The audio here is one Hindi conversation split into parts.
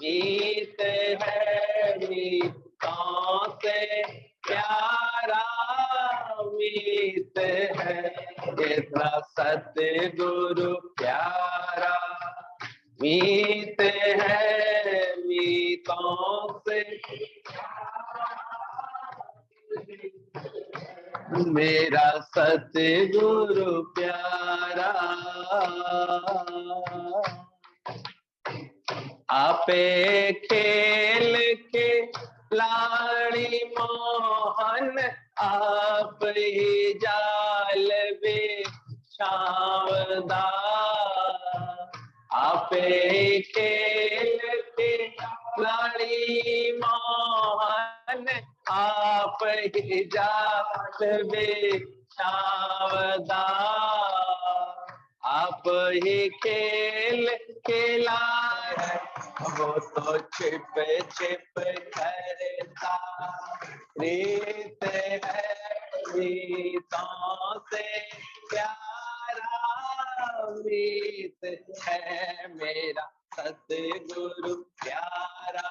मीत है मीतों से प्यारा, मीत है तेरा सतगुरु प्यारा, मीत है मीतों से मेरा सतगुरु प्यारा। आपे खेल के लाड़ी मोहन, आप ही जाल बे छावदा, आपे खेल के लाड़ी मोहन, आप ही जाल बे छावदा, आप ही खेल खेला वो तो छिप छिप करता, रीत है रीतों से प्यारा, रीत है मेरा सतगुरु प्यारा,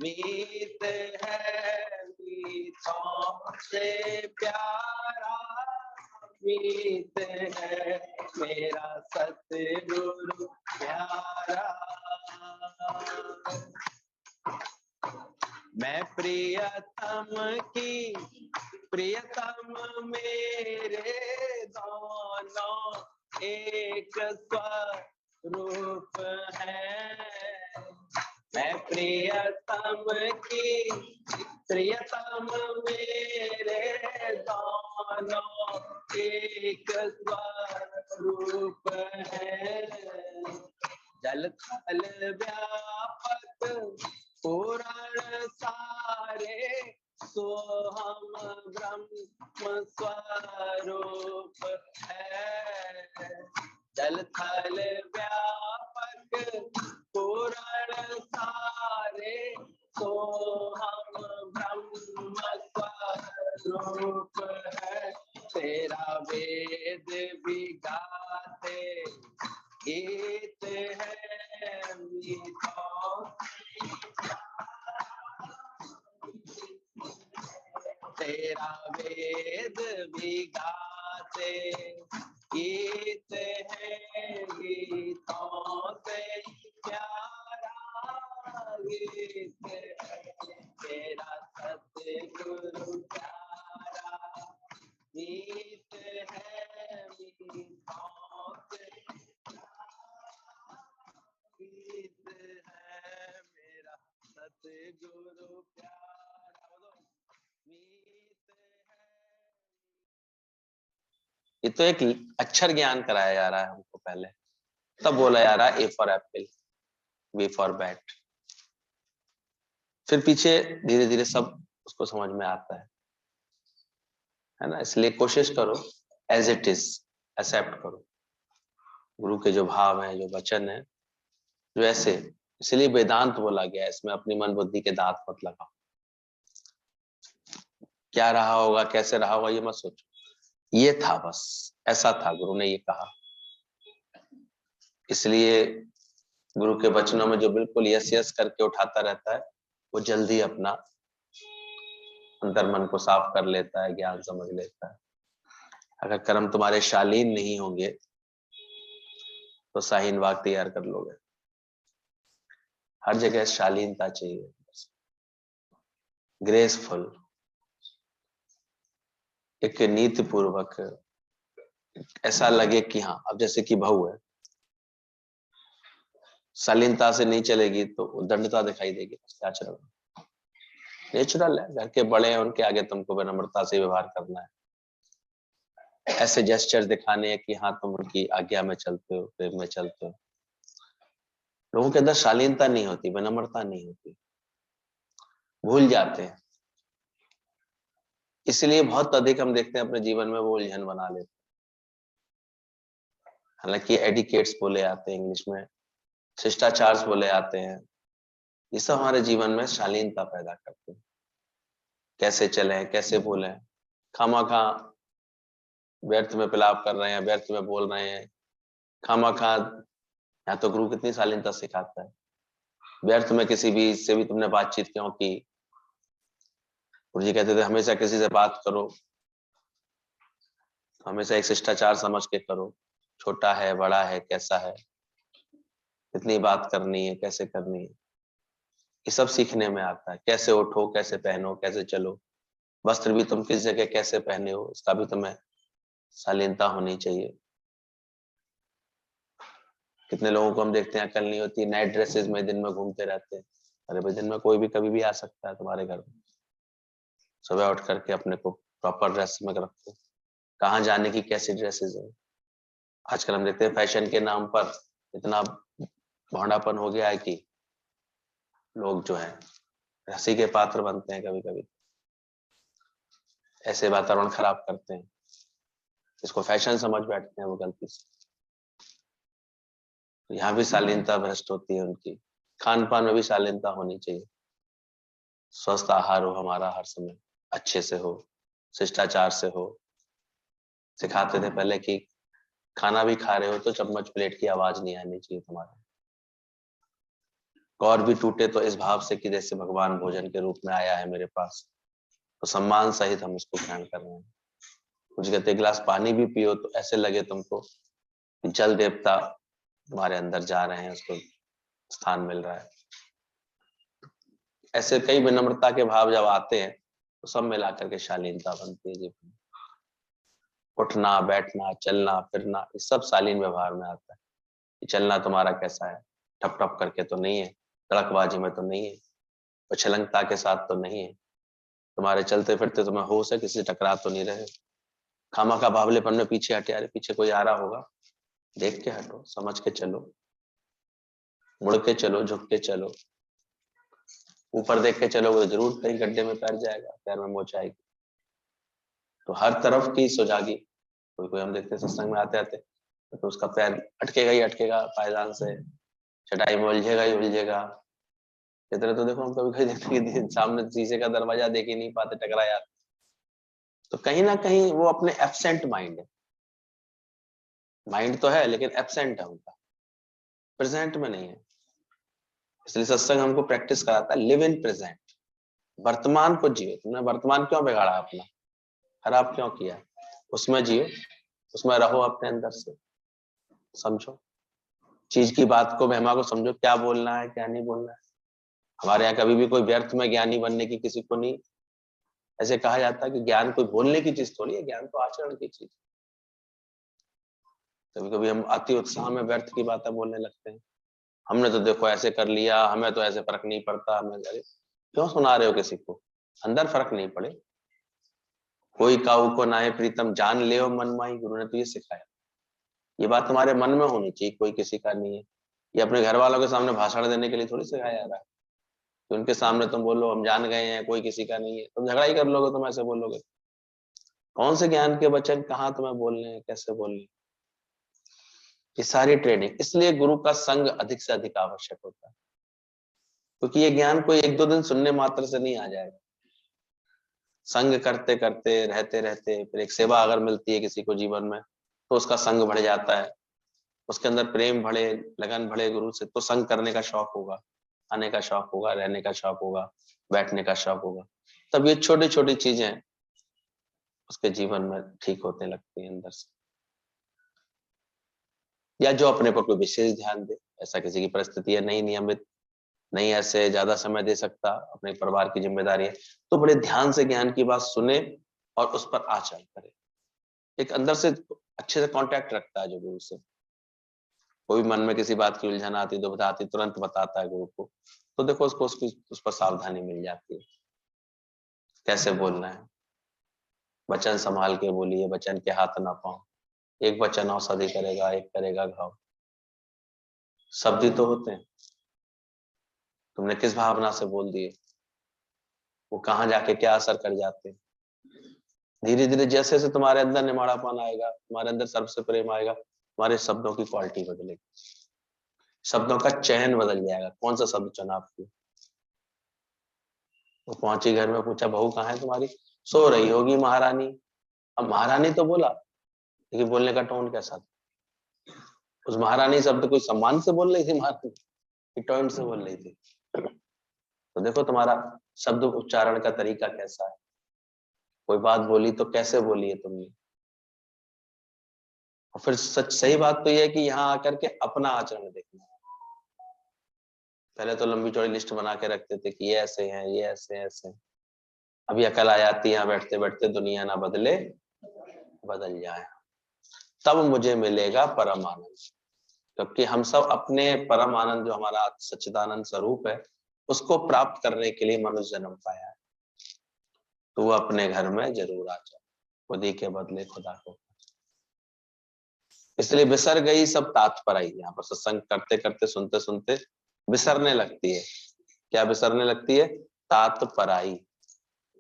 मीत है मीतों से प्यारा, मीत है मेरा सतगुरु प्यारा। मैं प्रियतम की प्रियतम मेरे दोनों एक स्वरूप है, मैं प्रियतम की प्रियतम मेरे दोनों एक स्वरूप है, जल थल व्यापक पूर्ण सारे, सो हम ब्रह्म स्वरूप है, जल थल व्यापक पूर्ण सारे, सो हम ब्रह्म स्वरूप है, तेरा वेद भी गाते गीत है मीतों, तेरा वेद भी गाते गीत है गीतों से प्यारा, गीत है तेरा सतगुरु प्यारा, गीत है मीतों से गीत है मेरा सतगुरु प्यारा, मीत है। ये तो एक अक्षर ज्ञान कराया जा रहा है हमको पहले, तब बोला जा रहा है A for apple, B for bat, फिर पीछे धीरे धीरे सब उसको समझ में आता है ना। इसलिए कोशिश करो एज इट इज एक्सेप्ट करो, गुरु के जो भाव हैं, जो वचन है, जो ऐसे, इसलिए वेदांत बोला गया, इसमें अपनी मन बुद्धि के दांत मत लगाओ, क्या रहा होगा कैसे रहा होगा ये मत सोचो, ये था बस, ऐसा था, गुरु ने ये कहा। इसलिए गुरु के वचनों में जो बिल्कुल यस यस करके उठाता रहता है, वो जल्दी अपना अंतर मन को साफ कर लेता है, ज्ञान समझ लेता है। अगर कर्म तुम्हारे शालीन नहीं होंगे तो शाहीन वाक तैयार कर लोगे। हर जगह शालीनता चाहिए, ग्रेसफुल, एक नीति पूर्वक, ऐसा लगे कि हाँ, अब जैसे कि बहू है, शालीनता से नहीं चलेगी तो दंडता दिखाई देगी उसके आचरण में। नेचुरल है, घर के बड़े हैं, उनके आगे तुमको विनम्रता से व्यवहार करना है, ऐसे जेस्चर दिखाने हैं कि हाँ तुम उनकी आज्ञा में चलते हो, प्रेम में चलते हो। लोगों के अंदर शालीनता नहीं होती, विनम्रता नहीं होती, भूल जाते हैं। इसलिए बहुत अधिक हम देखते हैं अपने जीवन में वो उलझन बना लेते हैं। हालांकि एडिकेट्स बोले आते हैं इंग्लिश में, शिष्टाचार बोले आते हैं, ये सब हमारे जीवन में शालीनता पैदा करते हैं। कैसे चले, कैसे बोले, खामाखा व्यर्थ में पिलाप कर रहे हैं, व्यर्थ में बोल रहे हैं, खामाखा। यहाँ तो गुरु कितनी शालीनता सिखाता है, व्यर्थ में किसी भी से भी तुमने बातचीत क्यों की। गुरु जी कहते थे हमेशा किसी से बात करो हमेशा एक शिष्टाचार समझ के करो, छोटा है बड़ा है कैसा है, कितनी बात करनी है, कैसे करनी है, ये सब सीखने में आता है। कैसे उठो, कैसे पहनो, कैसे चलो, वस्त्र भी तुम किस जगह कैसे पहने हो, इसका भी तुम्हें शालीनता होनी चाहिए। कितने लोगों को हम देखते हैं अकल नहीं होती, नए ड्रेसेस में दिन में घूमते रहते हैं। अरे भाई, दिन में कोई भी कभी भी आ सकता है तुम्हारे घर में। सुबह उठ करके अपने को प्रॉपर ड्रेस में रखो। कहाँ जाने की कैसी ड्रेसेस है। आजकल हम देखते हैं फैशन के नाम पर इतना भौंडापन हो गया है कि लोग जो है हंसी के पात्र बनते हैं। कभी कभी ऐसे वातावरण खराब करते हैं, इसको फैशन समझ बैठते हैं वो गलती से। तो यहाँ भी शालीनता भ्रष्ट होती है उनकी। खान पान में भी शालीनता होनी चाहिए। स्वस्थ आहार हो हमारा, हर समय अच्छे से हो, शिष्टाचार से हो। सिखाते थे पहले कि खाना भी खा रहे हो तो चम्मच प्लेट की आवाज नहीं आनी चाहिए तुम्हारे। कौर भी टूटे तो इस भाव से कि जैसे भगवान भोजन के रूप में आया है मेरे पास, तो सम्मान सहित हम उसको ग्रहण कर रहे हैं। कुछ कहते गिलास पानी भी पियो तो ऐसे लगे तुमको कि जल देवता तुम्हारे अंदर जा रहे हैं, उसको स्थान मिल रहा है। ऐसे कई विनम्रता के भाव जब आते हैं तो सब मिला करके शालीनता बनती है जीवन में। उठना बैठना चलना फिरना ये सब शालीन व्यवहार में आता है। कि चलना तुम्हारा कैसा है, ठप ठप करके तो नहीं है, तड़कबाजी में तो नहीं है, उछलंगता के साथ तो नहीं है, तुम्हारे चलते फिरते तुम्हें होश है, किसी से टकरा तो नहीं रहे। खामा का बावलेपन में पीछे हटे, अरे पीछे कोई आ रहा होगा, देख के हटो, समझ के चलो, मुड़ के चलो, झुक के चलो। ऊपर देख के चलोगे जरूर कहीं गड्ढे में पैर जाएगा, पैर में मोच आएगी। तो हर तरफ की सुजागी। कोई कोई हम देखते सत्संग में आते आते तो उसका पैर अटकेगा ही अटकेगा पायदान से, चटाई में उलझेगा ही उलझेगा। इधर तो देखो हम कभी कभी देखते कि सामने शीशे का दरवाजा देख ही नहीं पाते, टकराया। तो कहीं ना कहीं वो अपने एब्सेंट माइंड है। माइंड तो है लेकिन एब्सेंट है उनका, प्रेजेंट में नहीं है। इसलिए सत्संग हमको प्रैक्टिस कराता है, लिव इन प्रेजेंट। वर्तमान को जियो। तुमने वर्तमान क्यों बिगाड़ा, अपना खराब क्यों किया, उसमें जियो, उसमें रहो, अपने अंदर से समझो चीज की बात को, महिमा को समझो, क्या बोलना है क्या नहीं बोलना है। हमारे यहाँ कभी भी कोई व्यर्थ में ज्ञानी बनने की किसी को नहीं। ऐसे कहा जाता है कि ज्ञान कोई बोलने की चीज थोड़ी है, ज्ञान तो आचरण की चीज। कभी कभी हम अति उत्साह में व्यर्थ की बातें बोलने लगते हैं। हमने तो देखो ऐसे कर लिया, हमें तो ऐसे फर्क नहीं पड़ता, हमें क्यों सुना रहे हो किसी को, अंदर फर्क नहीं पड़े। कोई काऊ को नाहे प्रीतम जान ले मन माही, गुरु ने तो ये सिखाया। ये बात तुम्हारे मन में होनी चाहिए, कोई किसी का नहीं है। ये अपने घर वालों के सामने भाषण देने के लिए थोड़ी सिखाया जा रहा है कि उनके सामने तुम बोलो हम जान गए हैं, कोई किसी का नहीं है। तुम झगड़ा ही कर लोगे, तुम ऐसे बोलोगे। कौन से ज्ञान के वचन कहाँ तुम्हें बोलने हैं, कैसे बोलने हैं। ये सारी ट्रेनिंग, इसलिए गुरु का संग अधिक से अधिक आवश्यक होता है। क्योंकि ये ज्ञान कोई एक दो दिन सुनने मात्र से नहीं आ जाएगा। संग करते करते रहते रहते फिर एक सेवा अगर मिलती है किसी को जीवन में, तो उसका संग बढ़ जाता है। उसके अंदर प्रेम बढ़े, लगन बढ़े गुरु से, तो संग करने का शौक होगा, आने का शौक होगा, रहने का शौक होगा, बैठने का शौक होगा। तब ये छोटी छोटी चीजें उसके जीवन में ठीक होने लगती हैं अंदर से। या जो अपने पर कोई विशेष ध्यान दे, ऐसा किसी की परिस्थिति है नहीं नियमित, नहीं ऐसे ज्यादा समय दे सकता, अपने परिवार की जिम्मेदारी है, तो बड़े ध्यान से ज्ञान की बात सुने और उस पर आचरण करे। एक अंदर से अच्छे से कांटेक्ट रखता है जो गुरु से। कोई मन में किसी बात की उलझन आती तो बताती, तुरंत बताता है गुरु को। तो देखो उसको उसकी उस पर सावधानी मिल जाती है, कैसे बोलना है। वचन संभाल के बोलिए, वचन के हाथ ना पाओ। एक वचन औषधि करेगा, एक करेगा घाव। शब्द ही तो होते हैं, तुमने किस भावना से बोल दिए, वो कहाँ जाके क्या असर कर जाते हैं। धीरे धीरे जैसे जैसे तुम्हारे अंदर निमाड़ापन आएगा, तुम्हारे अंदर सर्व से प्रेम आएगा, तुम्हारे शब्दों की क्वालिटी बदलेगी, शब्दों का चयन बदल जाएगा। कौन सा शब्द चुना आपने। वो पहुंची घर में, पूछा बहू कहाँ है तुम्हारी, सो रही होगी महारानी। अब महारानी तो बोला, लेकिन बोलने का टोन कैसा था। उस महारानी शब्द कोई सम्मान से बोल रही थी महारानी, टॉइंट से बोल रही थी। तो देखो तुम्हारा शब्द उच्चारण का तरीका कैसा है, कोई बात बोली तो कैसे बोली है तुमने। और फिर सही बात तो यह है कि यहाँ आकर के अपना आचरण देखना है। पहले तो लंबी चौड़ी लिस्ट बना के रखते थे कि ये ऐसे हैं, ये ऐसे ऐसे। अभी अकल आ जाती है यहाँ बैठते बैठते, दुनिया ना बदले बदल जाए, तब मुझे मिलेगा परम आनंद। क्योंकि हम सब अपने परम आनंद जो हमारा सच्चिदानंद स्वरूप है उसको प्राप्त करने के लिए मनुष्य जन्म पाया है। तो वो अपने घर में जरूर आ जाए, खुद ही के बदले खुदा को। इसलिए बिसर गई सब तात पर आई। यहाँ पर सत्संग करते करते सुनते सुनते बिसरने लगती है। क्या बिसरने लगती है? तात पर आई।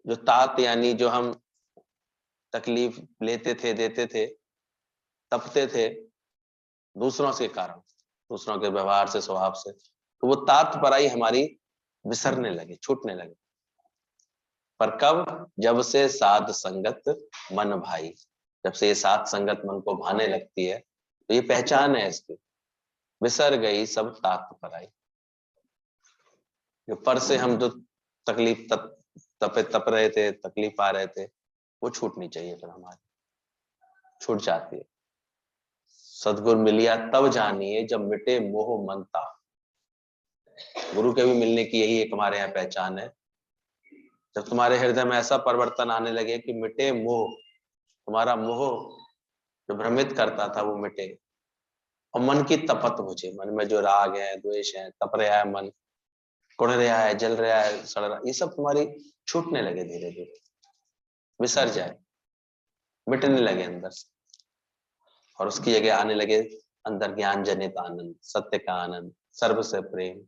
जो तात यानी जो हम तकलीफ लेते थे, देते थे, तपते थे दूसरों के कारण, दूसरों के व्यवहार से, स्वभाव से, तो वो तात पर आई हमारी बिसरने लगे, छूटने लगे। पर कब? जब से साध संगत मन भाई। जब से ये साध संगत मन को भाने लगती है तो ये पहचान है इसकी। बिसर गई सब तात पर आई। जो पर से हम जो तकलीफ तप रहे थे, तकलीफ आ रहे थे, वो छूटनी चाहिए, फिर हमारी छूट जाती है। सदगुरु मिलिया तब जानिए जब मिटे मोह मनता। गुरु के भी मिलने की यही एक हमारे यहाँ पहचान है। जब तुम्हारे हृदय में ऐसा परिवर्तन आने लगे कि मिटे मोह, तुम्हारा मोह जो भ्रमित करता था वो मिटे, और मन की तपत मुझे, मन में जो राग है, द्वेष है, तप रहा है मन, कुड़ रहा है, जल रहा है, सड़ रहा है, ये सब तुम्हारी छूटने लगे, धीरे धीरे बिसर जाए, मिटने लगे अंदर से। और उसकी जगह आने लगे अंदर ज्ञान जनित आनंद, सत्य का आनंद, सर्व से प्रेम,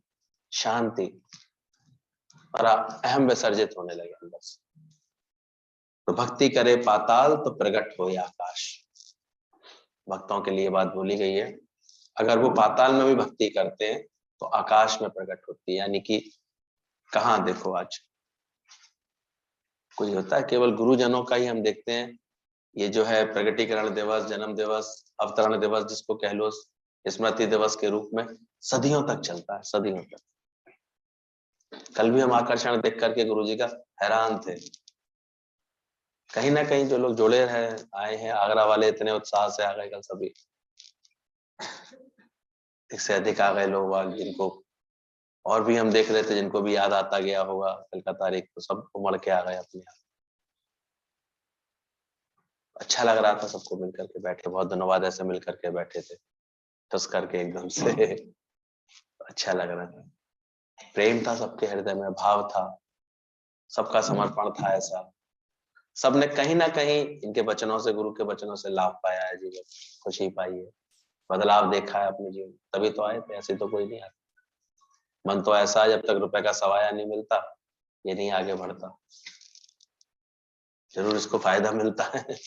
शांति, और अहम विसर्जित होने लगे अंदर से। तो भक्ति करे पाताल तो प्रकट हो आकाश। भक्तों के लिए बात बोली गई है। अगर वो पाताल में भी भक्ति करते हैं तो आकाश में प्रकट होती है। यानी कि कहाँ देखो आज कुछ होता है, केवल गुरुजनों का ही हम देखते हैं। ये जो है प्रगटीकरण दिवस, जन्म दिवस, अवतरण दिवस, जिसको कह लो स्मृति दिवस के रूप में, सदियों तक चलता है, सदियों तक। कल भी हम आकर्षण देख करके गुरुजी का हैरान थे। कहीं ना कहीं जो लोग जुड़े हैं, आए हैं, आगरा वाले इतने उत्साह से आ गए कल सभी, एक से अधिक आ गए लोग वाग, जिनको और भी हम देख रहे थे, जिनको भी याद आता गया होगा कल का तारीख, तो सब उमड़ के आ गए अपने आप। अच्छा लग रहा था सबको मिल करके बैठे, बहुत दिनों बाद ऐसे मिल करके बैठे थे, टस करके एकदम से अच्छा लग रहा था। प्रेम था सबके हृदय में, भाव था, सबका समर्पण था ऐसा। सबने कहीं ना कहीं इनके वचनों से, गुरु के वचनों से लाभ पाया है, जीवन खुशी पाई है, बदलाव देखा है अपने जीवन। तभी तो आए थे, ऐसे तो कोई नहीं आता। मन तो ऐसा है, जब तक रुपए का सवाया नहीं मिलता ये नहीं आगे बढ़ता, जरूर इसको फायदा मिलता है।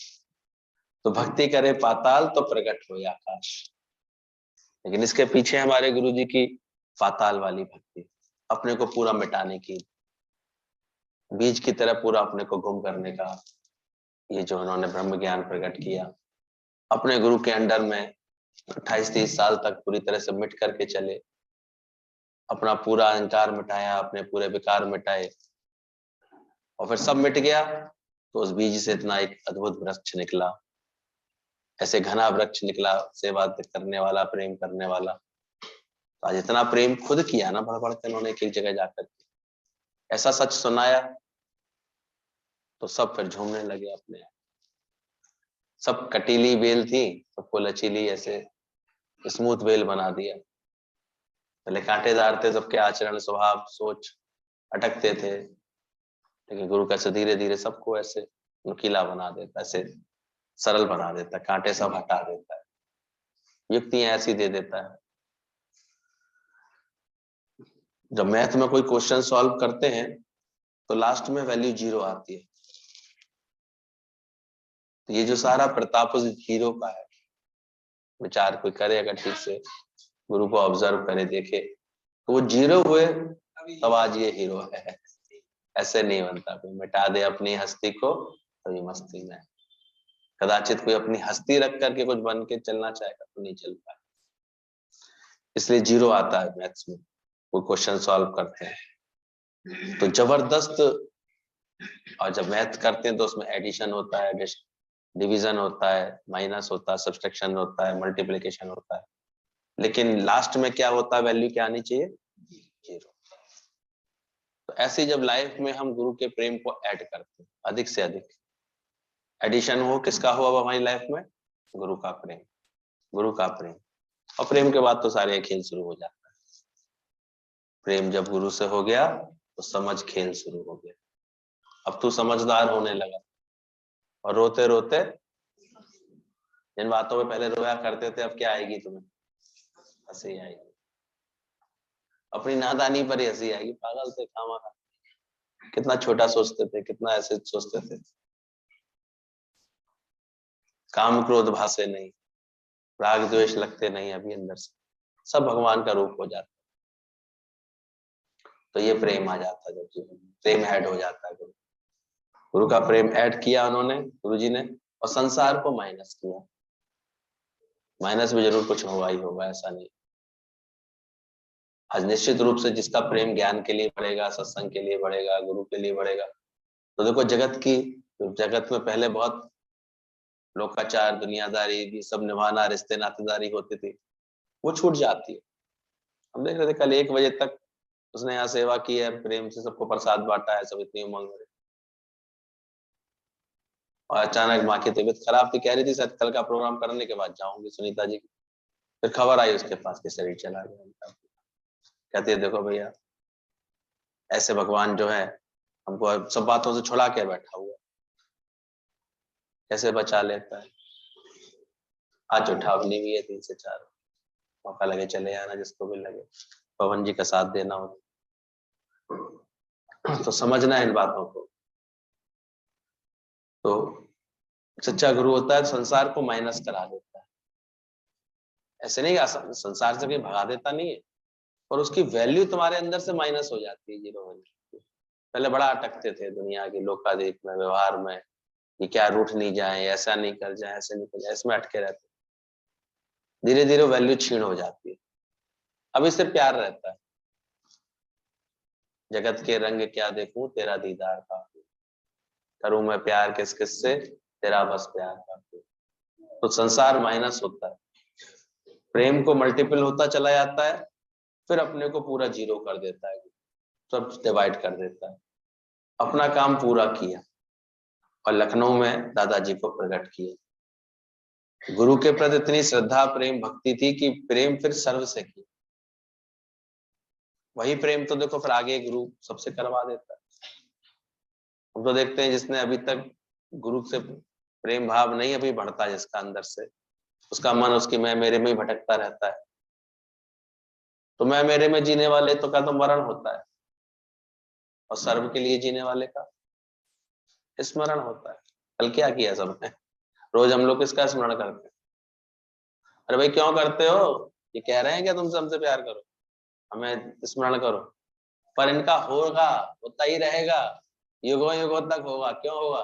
तो भक्ति करे पाताल तो प्रकट हो आकाश। लेकिन इसके पीछे हमारे गुरुजी की पाताल वाली भक्ति, अपने को पूरा मिटाने की, बीज की तरह पूरा अपने को गुम करने का, ये जो उन्होंने ब्रह्म ज्ञान प्रकट किया अपने गुरु के अंडर में, 28-30 साल तक पूरी तरह से मिट करके चले, अपना पूरा अहंकार मिटाया, अपने पूरे विकार मिटाए, और फिर सब मिट गया तो उस बीज से इतना एक अद्भुत वृक्ष निकला, ऐसे घना वृक्ष निकला, सेवा करने वाला, प्रेम करने वाला। तो आज इतना प्रेम खुद किया ना, बढ़ बढ़ के उन्होंने एक एक जगह जाकर ऐसा सच सुनाया, तो सब फिर झूमने लगे अपने आप। सब कटीली बेल थी, सबको लचीली ऐसे स्मूथ बेल बना दिया। पहले कांटेदार थे सबके आचरण, स्वभाव, सोच, अटकते थे, लेकिन गुरु कैसे धीरे धीरे सबको ऐसे नुकीला बना देता, ऐसे सरल बना देता, कांटे सब हटा देता है, युक्तियां ऐसी दे देता है। जब मैथ में कोई क्वेश्चन सॉल्व करते हैं तो लास्ट में वैल्यू 0 आती है। तो ये जो सारा प्रताप उस हीरो का है। विचार कोई करे अगर ठीक से, गुरु को ऑब्जर्व करे, देखे, तो वो 0 हुए तब आज ये हीरो है। ऐसे नहीं बनता कोई, मिटा दे अपनी हस्ती को तभी मस्ती में। कदाचित कोई अपनी हस्ती रख करके कुछ बन के चलना चाहेगा तो नहीं चल पाए, इसलिए 0 आता है मैथ्स में। वो क्वेश्चन सॉल्व करते हैं। तो जबरदस्त। और जब मैथ करते हैं तो उसमें एडिशन होता है, डिवीजन होता है, माइनस होता है, सब्सट्रैक्शन होता है, मल्टीप्लिकेशन होता है, लेकिन लास्ट में क्या होता है, वैल्यू क्या आनी चाहिए, 0। तो ऐसे जब लाइफ में हम गुरु के प्रेम को ऐड करते हैं अधिक से अधिक, एडिशन हो किसका हो अब हमारी लाइफ में, गुरु का प्रेम, गुरु का प्रेम। और प्रेम के बाद तो सारे खेल शुरू हो जाता है। प्रेम जब गुरु से हो गया तो समझ खेल शुरू हो गया। अब तू समझदार होने लगा, और रोते रोते, जिन बातों में पहले रोया करते थे अब क्या आएगी तुम्हें, हंसी आएगी। अपनी नादानी पर ही हंसी आएगी, पागल थे खामा, कितना छोटा सोचते थे, कितना ऐसे सोचते थे। काम क्रोध भासे नहीं, राग द्वेष लगते नहीं अभी अंदर से, सब भगवान का रूप हो जाता। तो ये प्रेम आ जाता है, जब जीवन में प्रेम ऐड हो जाता है। गुरु का प्रेम ऐड किया उन्होंने, गुरु जी ने, और संसार को माइनस किया। माइनस भी जरूर कुछ होगा ही होगा, ऐसा नहीं। आज निश्चित रूप से जिसका प्रेम ज्ञान के लिए बढ़ेगा, सत्संग के लिए बढ़ेगा, गुरु के लिए बढ़ेगा, तो देखो जगत में पहले बहुत लोकाचार, दुनियादारी, ये सब निभाना, रिश्ते नातेदारी होते थे, वो छूट जाती है। हम देख रहे थे कल 1 बजे तक उसने यहाँ सेवा की है, प्रेम से सबको प्रसाद बांटा है, सब इतनी उमंग में। और अचानक माँ की तबीयत खराब थी, कह रही थी शायद कल का प्रोग्राम करने के बाद जाऊंगी सुनीता जी की। फिर खबर आई उसके पास कि शरीर चला गया। कहती है देखो भैया, ऐसे भगवान जो है हमको सब बातों से छुड़ा के बैठा हुआ, कैसे बचा लेता है। आज उठावनी भी है 3 से 4, मौका लगे चले आना, जिसको भी लगे, पवन जी का साथ देना हो तो समझना है इन बातों को। तो सच्चा गुरु होता है संसार को माइनस करा देता है। ऐसे नहीं, संसार से कहीं भगा देता नहीं है, और उसकी वैल्यू तुम्हारे अंदर से माइनस हो जाती है, 0 हो जाती है। पहले बड़ा अटकते थे दुनिया की लोकादेश में, व्यवहार में, कि क्या रूठ नहीं जाए, ऐसा नहीं कर जाए, ऐसे नहीं कर जाए, इसमें अटके रहते। धीरे धीरे वैल्यू छीण हो जाती है। अब इससे प्यार रहता है। जगत के रंग क्या देखूं, तेरा दीदार काफी, करूं मैं प्यार किस किस से, तेरा बस प्यार काफी। तो संसार माइनस होता है, प्रेम को मल्टीपल होता चला जाता है, फिर अपने को पूरा 0 कर देता है, सब डिवाइड कर देता है। अपना काम पूरा किया और लखनऊ में दादाजी को प्रकट किया। गुरु के प्रति इतनी श्रद्धा, प्रेम, भक्ति थी कि प्रेम फिर सर्व से किया। वही प्रेम तो देखो फिर आगे गुरु सबसे करवा देता है। हम तो देखते हैं जिसने अभी तक गुरु से प्रेम भाव नहीं अभी बढ़ता जिसका अंदर से, उसका मन उसकी मैं मेरे में ही भटकता रहता है। तो मैं मेरे में जीने वाले तो का तो मरण होता है, और सर्व के लिए जीने वाले का स्मरण होता है। कल क्या किया सबने, रोज हम लोग किसका स्मरण करते हैं? अरे भाई क्यों करते हो, ये कह रहे हैं क्या तुमसे हमसे प्यार करो, हमें स्मरण करो? पर इनका होगा, होता ही रहेगा, युगों युगों तक होगा। क्यों होगा?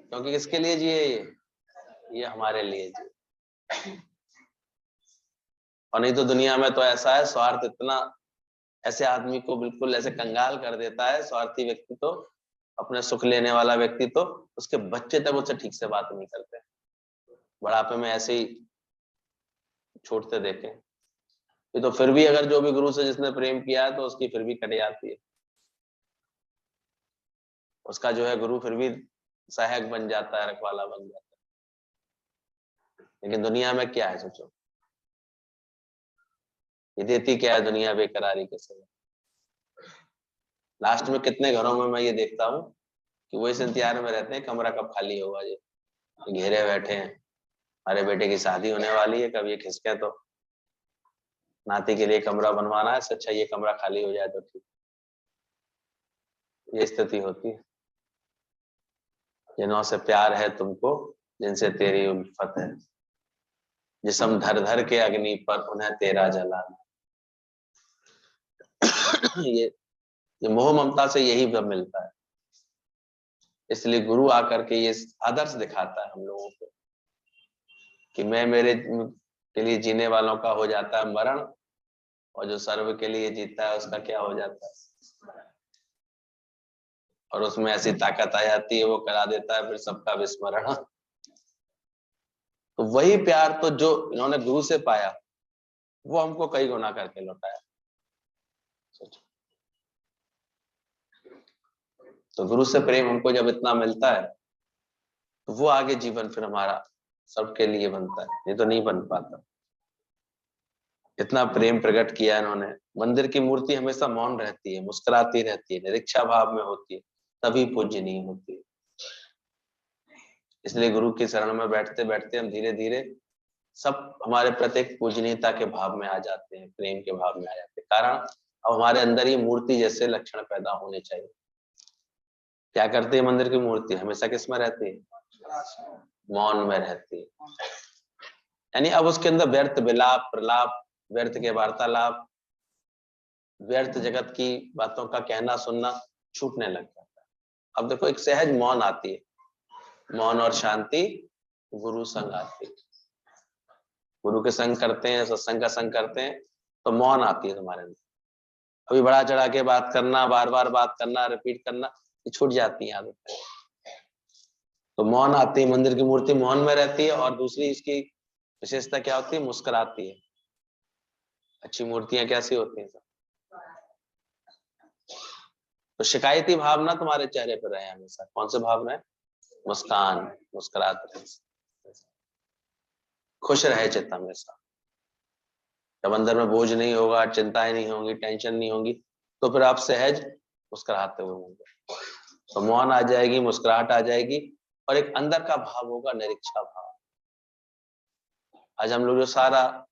क्योंकि किसके लिए जिए ये हमारे लिए जिए। और नहीं तो दुनिया में तो ऐसा है, स्वार्थ इतना ऐसे आदमी को बिल्कुल ऐसे कंगाल कर देता है। स्वार्थी व्यक्ति तो, अपने सुख लेने वाला व्यक्ति तो, उसके बच्चे तक उससे ठीक से बात नहीं करते। बुढ़ापे में ऐसे ही छूटते देखे। ये तो फिर भी अगर जो भी गुरु से जिसने प्रेम किया है तो उसकी फिर भी कट जाती है, उसका जो है गुरु फिर भी सहायक बन जाता है, रखवाला बन जाता है। लेकिन दुनिया में क्या है, सोचो, ये देती क्या है दुनिया बेकरारी के समय। लास्ट में कितने घरों में मैं ये देखता हूँ कि वो इस इंतजार में रहते हैं कमरा कब खाली होगा। ये घेरे बैठे हैं, अरे बेटे की शादी होने वाली है, कब ये खिसके तो नाती के लिए कमरा बनवाना है, अच्छा ये कमरा खाली हो जाए तो ठीक। ये स्थिति होती है। जिन्हों से प्यार है तुमको, जिनसे तेरी उल्फत है, जिसम धर धर के अग्नि पर उन्हें तेरा जलाना। ये मोह ममता से यही सब मिलता है। इसलिए गुरु आकर के ये आदर्श दिखाता है हम लोगों को कि मैं मेरे के लिए जीने वालों का हो जाता है मरण, और जो सर्व के लिए जीता है उसका क्या हो जाता है, और उसमें ऐसी ताकत आ जाती है वो करा देता है फिर सबका विस्मरण। तो वही प्यार तो जो इन्होंने गुरु से पाया वो हमको कई गुना करके लौटाया। सोचो, तो गुरु से प्रेम हमको जब इतना मिलता है तो वो आगे जीवन फिर हमारा सबके लिए बनता है, ये तो नहीं बन पाता। इतना प्रेम प्रकट किया इन्होंने। मंदिर की मूर्ति हमेशा मौन रहती है, मुस्कुराती रहती है, निरीक्षा भाव में होती है, तभी पूजनीय होती है। इसलिए गुरु की शरण में बैठते बैठते हम धीरे धीरे सब हमारे प्रत्येक पूजनीयता के भाव में आ जाते हैं, प्रेम के भाव में आ जाते हैं। कारण अब हमारे अंदर ये मूर्ति जैसे लक्षण पैदा होने चाहिए। क्या करती है मंदिर की मूर्ति, हमेशा किस में रहती है, मौन में रहती है। यानी अब उसके अंदर व्यर्थ विलाप प्रलाप, व्यर्थ के वार्तालाप, व्यर्थ जगत की बातों का कहना सुनना छूटने लग जाता है। अब देखो एक सहज मौन आती है, मौन और शांति गुरु संग आती है। गुरु के संग करते हैं, सत्संग का संग करते हैं तो मौन आती है तुम्हारे अंदर। अभी बड़ा चढ़ा के बात करना, बार बार बात करना, रिपीट करना, ये छूट जाती है आदत। तो मौन आती है, मंदिर की मूर्ति मौन में रहती है। और दूसरी इसकी विशेषता क्या होती है, मुस्कुराती है। अच्छी मूर्तियां कैसी होती हैं, तो शिकायती भावना तुम्हारे चेहरे पर रहे हमेशा। कौन से भाव में, मुस्कान, मुस्कुराते रहे, खुश रहे चित्त हमेशा। जब अंदर में बोझ नहीं होगा, चिंताएं नहीं होंगी, टेंशन नहीं होंगी, तो फिर आप सहज मुस्कुराते हुए होंगे। तो मौन आ जाएगी, मुस्कुराहट आ जाएगी, और एक अंदर का भाव होगा निरीक्षा भाव। आज हम लोग जो सारा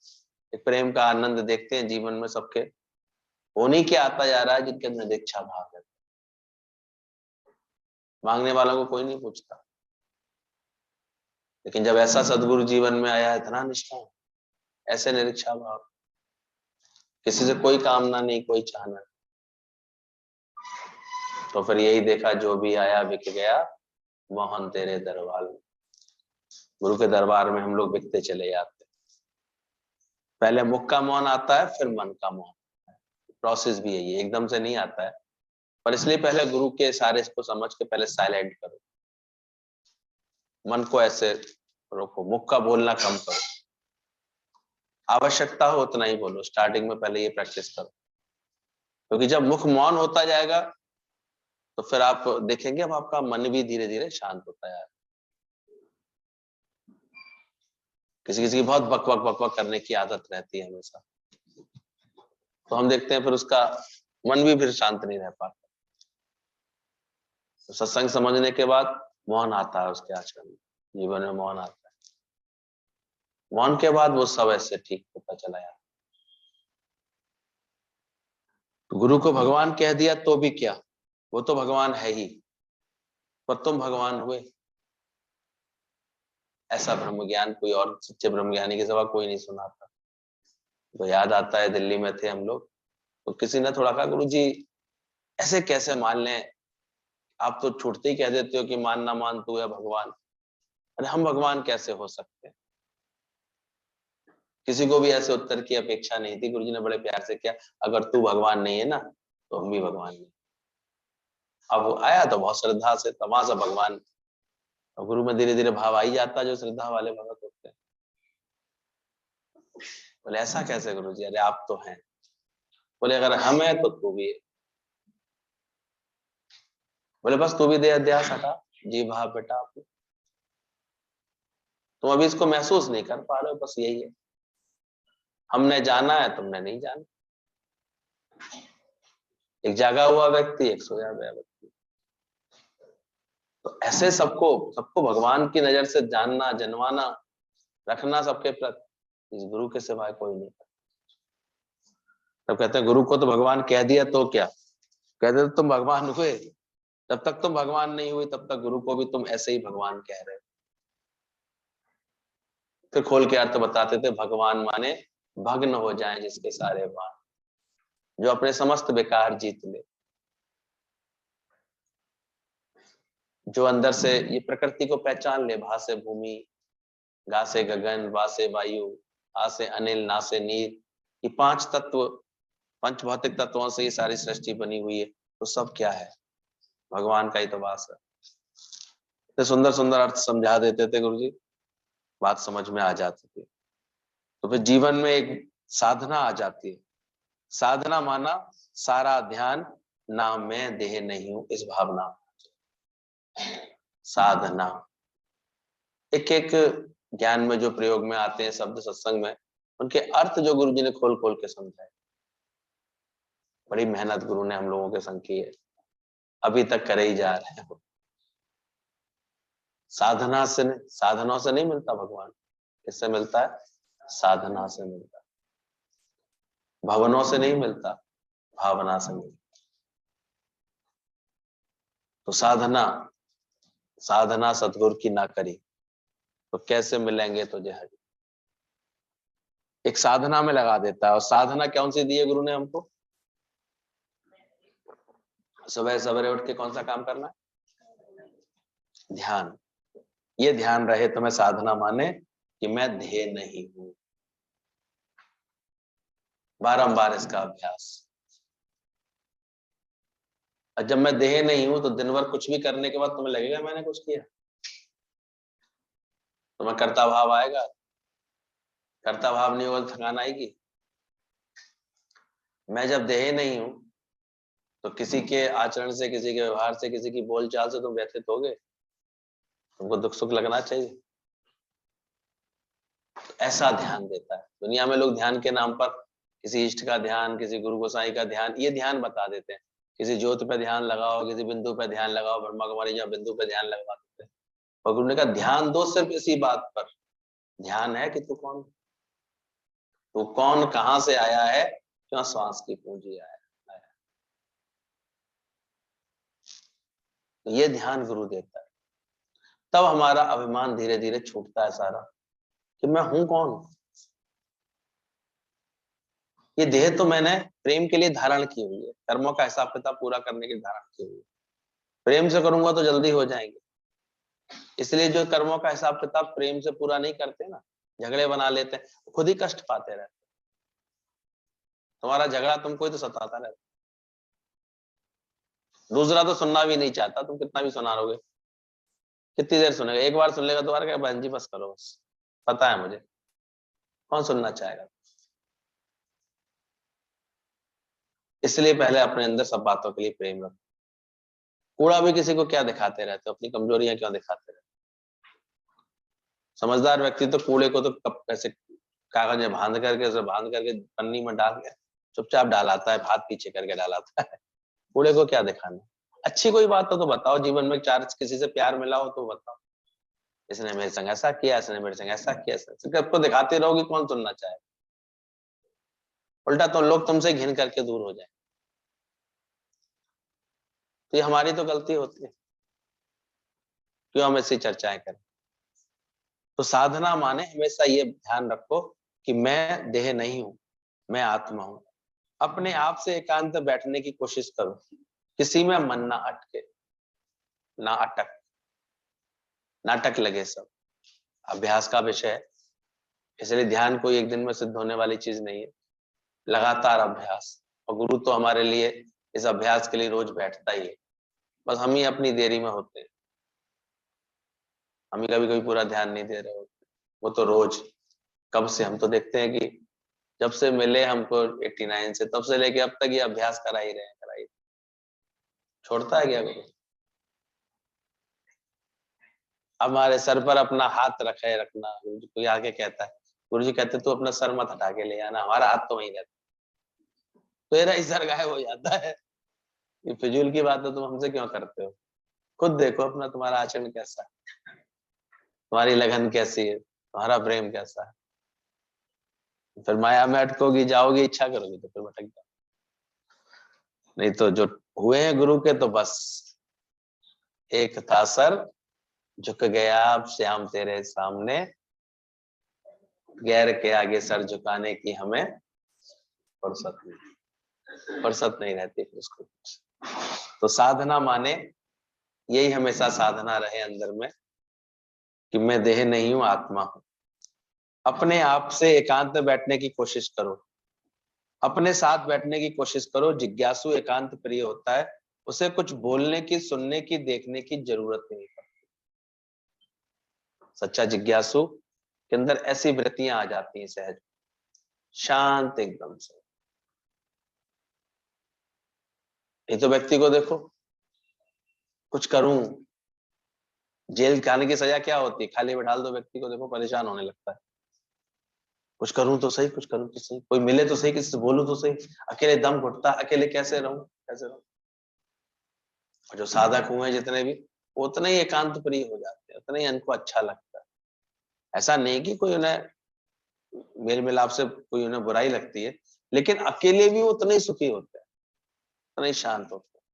एक प्रेम का आनंद देखते हैं जीवन में सबके, उन्हीं के आता जा रहा है जिनके अंदर निरीक्षा भाव है। मांगने वालों को कोई नहीं पूछता, लेकिन जब ऐसा सदगुरु जीवन में आया, इतना निष्ठा, ऐसे निरीक्षा भाव, किसी से कोई कामना नहीं, कोई चाहना, तो फिर यही देखा, जो भी आया बिक गया मोहन तेरे दरबार में। गुरु के दरबार में हम लोग बिकते चले जाते। पहले मुख का मौन आता है, फिर मन का मौन। प्रोसेस भी यही है, एकदम से नहीं आता है। पर इसलिए पहले गुरु के इशारे को समझ के पहले साइलेंट करो, मन को ऐसे रोको, मुख का बोलना कम करो, आवश्यकता हो उतना ही बोलो। स्टार्टिंग में पहले ये प्रैक्टिस करो, क्योंकि जब मुख मौन होता जाएगा तो फिर आप देखेंगे अब आपका मन भी धीरे धीरे शांत होता है। किसी किसी की बहुत बक बक बक बक करने की आदत रहती है हमेशा, तो हम देखते हैं फिर उसका मन भी फिर शांत नहीं रह पाता। तो सत्संग समझने के बाद मौन आता है उसके आचरण में, जीवन में मौन आता है। मौन के बाद वो सब ऐसे ठीक होता चला जाता। तो गुरु को भगवान कह दिया तो भी क्या, वो तो भगवान है ही, पर तुम भगवान हुए। ऐसा ब्रह्म ज्ञान कोई और सच्चे ब्रह्म ज्ञानी के सिवा कोई नहीं सुनाता। तो याद आता है, दिल्ली में थे हम लोग, तो किसी ने थोड़ा कहा, गुरु जी ऐसे कैसे मान लें, आप तो छूटते ही कह देते हो कि मान ना मान तू है भगवान। अरे हम भगवान कैसे हो सकते हैं। किसी को भी ऐसे उत्तर की अपेक्षा नहीं थी। गुरुजी ने बड़े प्यार से किया, अगर तू भगवान नहीं है ना तो हम भी भगवान नहीं। अब आया तो बहुत श्रद्धा से, तमा से भगवान, और गुरु में धीरे धीरे भाव आई जाता जो श्रद्धा वाले भगत होते हैं। बोले ऐसा कैसे गुरु जी, अरे आप तो हैं। बोले अगर हम है तो तू भी है। बोले बस तू भी दे अध्यास हटा, जी भाव बेटा आप, तुम अभी इसको महसूस नहीं कर पा रहे हो, बस यही है। हमने जाना है, तुमने नहीं जाना। एक जागा हुआ व्यक्ति, एक सोया हुआ व्यक्ति। तो ऐसे सबको सबको भगवान की नजर से जानना, जनवाना, रखना सबके प्रति, इस गुरु के सिवाय कोई नहीं। तब कहते हैं गुरु को तो भगवान कह दिया तो क्या, कहते तो तुम भगवान हुए। जब तक तुम भगवान नहीं हुए तब तक गुरु को भी तुम ऐसे ही भगवान कह रहे हो। फिर खोल के अर्थ बताते थे, भगवान माने भग्न हो जाएं जिसके सारे बाण, जो अपने समस्त विकार जीत ले, जो अंदर से ये प्रकृति को पहचान ले, भा से भूमि, गा से गगन, वा से वायु, आ से अनिल, ना से नीर, ये 5 तत्व पंच भौतिक तत्वों से ये सारी सृष्टि बनी हुई है, तो सब क्या है? भगवान का ही तो वास है। तो सुंदर सुंदर अर्थ समझा देते थे गुरुजी, बात समझ में आ जाती थी। तो फिर जीवन में एक साधना आ जाती है। साधना माना सारा ध्यान ना मैं देह नहीं हूं, इस भावना। साधना एक एक ज्ञान में जो प्रयोग में आते हैं शब्द सत्संग में, उनके अर्थ जो गुरु जी ने खोल खोल के समझाए। बड़ी मेहनत गुरु ने हम लोगों के संग की है, अभी तक करे ही जा रहे हैं। साधना से, साधनों से नहीं मिलता भगवान, किससे मिलता है? साधना से मिलता है। भवनों से नहीं मिलता, भावना से मिलता। तो साधना, साधना सतगुरु की ना करी तो कैसे मिलेंगे तुझे हरि? एक साधना में लगा देता है। और साधना कौन सी दी है गुरु ने हमको? सुबह सवेरे उठ के कौन सा काम करना है? ध्यान। ये ध्यान रहे तो मैं साधना माने कि मैं ध्येय नहीं हूं। बारंबार इसका अभ्यास। और जब मैं देह नहीं हूं तो दिन भर कुछ भी करने के बाद तुम्हें लगेगा मैंने कुछ किया? तुम्हें कर्ता भाव आएगा? कर्ता भाव नहीं होगा तो थकान आएगी। मैं जब देह नहीं हूं तो किसी के आचरण से, किसी के व्यवहार से, किसी की बोलचाल से तुम व्यथित होगे, तुमको दुख सुख लगना चाहिए। तो ऐसा ध्यान देता है। दुनिया में लोग ध्यान के नाम पर किसी इष्ट का ध्यान, किसी गुरु गोसाई का ध्यान, ये ध्यान बता देते हैं। किसी ज्योति पे ध्यान लगाओ, किसी बिंदु पे ध्यान लगाओ, ब्रह्मा कुमारी जहाँ बिंदु पे ध्यान लगवा देते हैं। और गुरु ने कहा ध्यान दो सिर्फ इसी बात पर। ध्यान है कि तू कौन, तू कौन, कहां से आया है, क्यों श्वास की पूंजी आया। तो ये ध्यान गुरु देता है। तब हमारा अभिमान धीरे धीरे छूटता है सारा, कि मैं हूं कौन। ये देह तो मैंने प्रेम के लिए धारण की हुई है, कर्मों का हिसाब किताब पूरा करने के लिए धारण की हुई है। प्रेम से करूंगा तो जल्दी हो जाएंगे। इसलिए जो कर्मों का हिसाब किताब प्रेम से पूरा नहीं करते ना, झगड़े बना लेते हैं, खुद ही कष्ट पाते रहते। तुम्हारा झगड़ा तुमको ही तो सताता रहता। दूसरा तो सुनना भी नहीं चाहता, तुम कितना भी सुना लोगे, कितनी देर सुनेगा? एक बार सुन लेगा, दोबारा क्या, बहन जी बस करो, बस पता है मुझे, कौन सुनना चाहेगा? इसलिए पहले अपने अंदर सब बातों के लिए प्रेम रखो। कूड़ा भी किसी को क्या दिखाते रहते हो, अपनी कमजोरियां क्यों दिखाते रहते? समझदार व्यक्ति तो कूड़े को तो कब ऐसे कागज में बांध करके, उसे बांध करके पन्नी में डाल के चुपचाप डालाता है, हाथ पीछे करके डालाता है। कूड़े को क्या दिखाना? अच्छी कोई बात हो तो बताओ, जीवन में चार किसी से प्यार मिला हो तो बताओ, इसने मेरे संग ऐसा किया, इसने मेरे संग ऐसा किया। सिर्फ को दिखाते रहोगे, कौन सुनना चाहे? उल्टा तो लोग तुमसे घिन करके दूर हो जाए। तो ये हमारी तो गलती होती है, क्यों हम ऐसी चर्चाएं करें? तो साधना माने हमेशा ये ध्यान रखो कि मैं देह नहीं हूं, मैं आत्मा हूं। अपने आप से एकांत बैठने की कोशिश करो, किसी में मन ना अटके, ना अटक, नाटक लगे सब। अभ्यास का विषय है, इसलिए ध्यान कोई एक दिन में सिद्ध होने वाली चीज नहीं है, लगातार अभ्यास। और गुरु तो हमारे लिए इस अभ्यास के लिए रोज बैठता ही है, बस हम ही अपनी देरी में होते हैं। हम ही कभी कभी पूरा ध्यान नहीं दे रहे होते, वो तो रोज, कब से हम तो देखते हैं कि जब से मिले हमको 89 से, तब से लेके अब तक ये अभ्यास करा ही रहे हैं, करा ही। छोड़ता है क्या गुरु? हमारे सर पर अपना हाथ रखे रखना, कोई आके कहता है, गुरु जी कहते तू अपना सर मत हटा के ले आना, हमारा हाथ तो वहीं रहता, तेरा ही सर गायब हो जाता है। ये फिजूल की बात है, तुम हमसे क्यों करते हो? खुद देखो अपना, तुम्हारा आचरण कैसा है, तुम्हारी लगन कैसी है, तुम्हारा प्रेम कैसा है। फिर माया में अटकोगी, जाओगी, इच्छा करोगी तो फिर भटक जाओ। नहीं तो जो हुए हैं गुरु के, तो बस एक था सर, झुक गया अब श्याम तेरे सामने, गैर के आगे सर झुकाने की हमें फुर्सत नहीं, फुर्सत नहीं रहती फिर उसको। तो साधना माने यही हमेशा साधना रहे अंदर में, कि मैं देह नहीं हूं, आत्मा हूं। अपने आप से एकांत में बैठने की कोशिश करो। अपने साथ बैठने की कोशिश करो। जिज्ञासु एकांत प्रिय होता है, उसे कुछ बोलने की, सुनने की, देखने की जरूरत नहीं पड़ती। सच्चा जिज्ञासु के अंदर ऐसी वृत्तियां आ जाती हैं सहज, शांत एकदम से। ये तो व्यक्ति को देखो, कुछ करूं, जेल खाने की सजा क्या होती है? खाली बैठा दो व्यक्ति को, देखो परेशान होने लगता है। कुछ करूं तो सही, कुछ करूं तो सही, कोई मिले तो सही, किसी से बोलूं तो सही। अकेले दम घुटता, अकेले कैसे रहूं, कैसे रहूं। और जो साधक हुए जितने भी, उतने ही एकांत प्रिय हो जाते हैं, उतने ही इनको अच्छा लगता है। ऐसा नहीं कि कोई उन्हें मेल मिलाप से कोई उन्हें बुराई लगती है, लेकिन अकेले भी उतने ही सुखी होते हैं, उतने ही शांत होते हैं।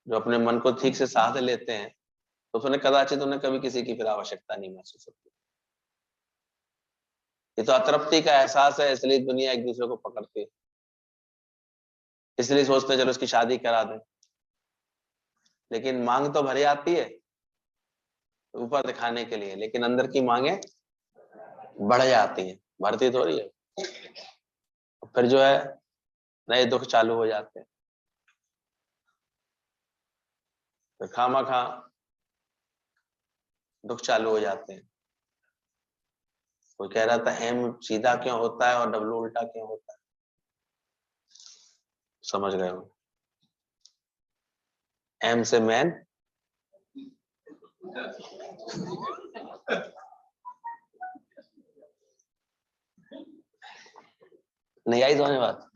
जो अपने मन को ठीक से साध लेते हैं, तो उन्हें कदाचित उन्हें कभी किसी की फिर आवश्यकता नहीं महसूस होती। ये तो अतृप्ति का एहसास है, इसलिए दुनिया एक दूसरे को पकड़ती है, इसलिए सोचते हैं चलो उसकी शादी करा दें। लेकिन मांग तो भरी आती है ऊपर दिखाने के लिए, लेकिन अंदर की मांगे बढ़ जाती है, भरती थोड़ी है। फिर जो है नए दुख चालू हो जाते हैं, फिर खामखा दुख चालू हो जाते हैं। कोई कह रहा था एम सीधा क्यों होता है और डब्लू उल्टा क्यों होता है? समझ गए हो? एम से मैन, नहीं आई समझ बात?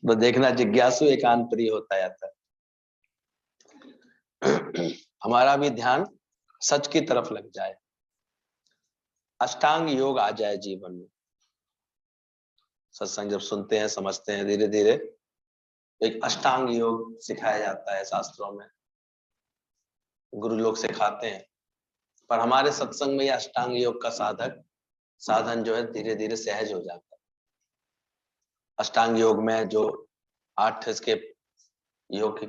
तो देखना, जिज्ञासु एकांत प्रिय होता जाता है। हमारा भी ध्यान सच की तरफ लग जाए, अष्टांग योग आ जाए जीवन में। सत्संग जब सुनते हैं, समझते हैं, धीरे धीरे एक अष्टांग योग सिखाया जाता है शास्त्रों में, गुरु लोग सिखाते हैं। पर हमारे सत्संग में यह अष्टांग योग का साधन जो है धीरे धीरे सहज हो जाता है। अष्टांग योग में जो 8 इसके योग की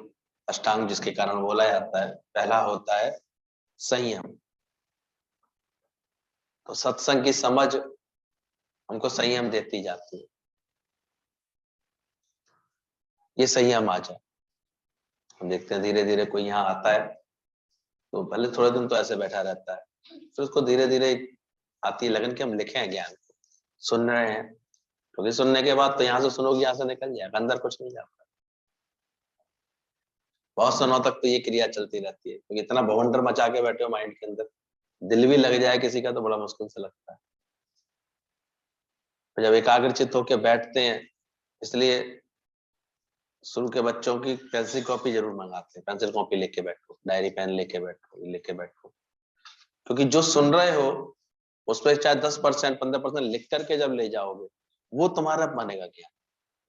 अष्टांग जिसके कारण बोला जाता है, पहला होता है संयम। तो सत्संग की समझ हमको संयम देती जाती है। ये संयम आ जाए, हम देखते हैं धीरे धीरे कोई यहाँ आता है तो पहले थोड़े दिन तो ऐसे बैठा रहता है, फिर उसको धीरे धीरे आती है लगन कि हम लिखे हैं ज्ञान को, सुन रहे हैं। क्योंकि सुनने के बाद तो यहाँ से सुनोगे, यहाँ से निकल जाएगा, अंदर कुछ नहीं जाता। बहुत सुनों तक तो ये क्रिया चलती रहती है, क्योंकि इतना भवंडर मचा के बैठे हो माइंड के अंदर, दिल भी लग जाए किसी का तो बड़ा मुश्किल से लगता है। जब एकाग्रचित होकर बैठते हैं, इसलिए शुरू के बच्चों की पेंसिल कॉपी जरूर मंगाते हैं, पेंसिल कॉपी लेके बैठो, डायरी पेन लेके बैठो, क्योंकि जो सुन रहे हो उस पर चाहे 10% 15% लिख करके जब ले जाओगे, वो तुम्हारा बनेगा ज्ञान।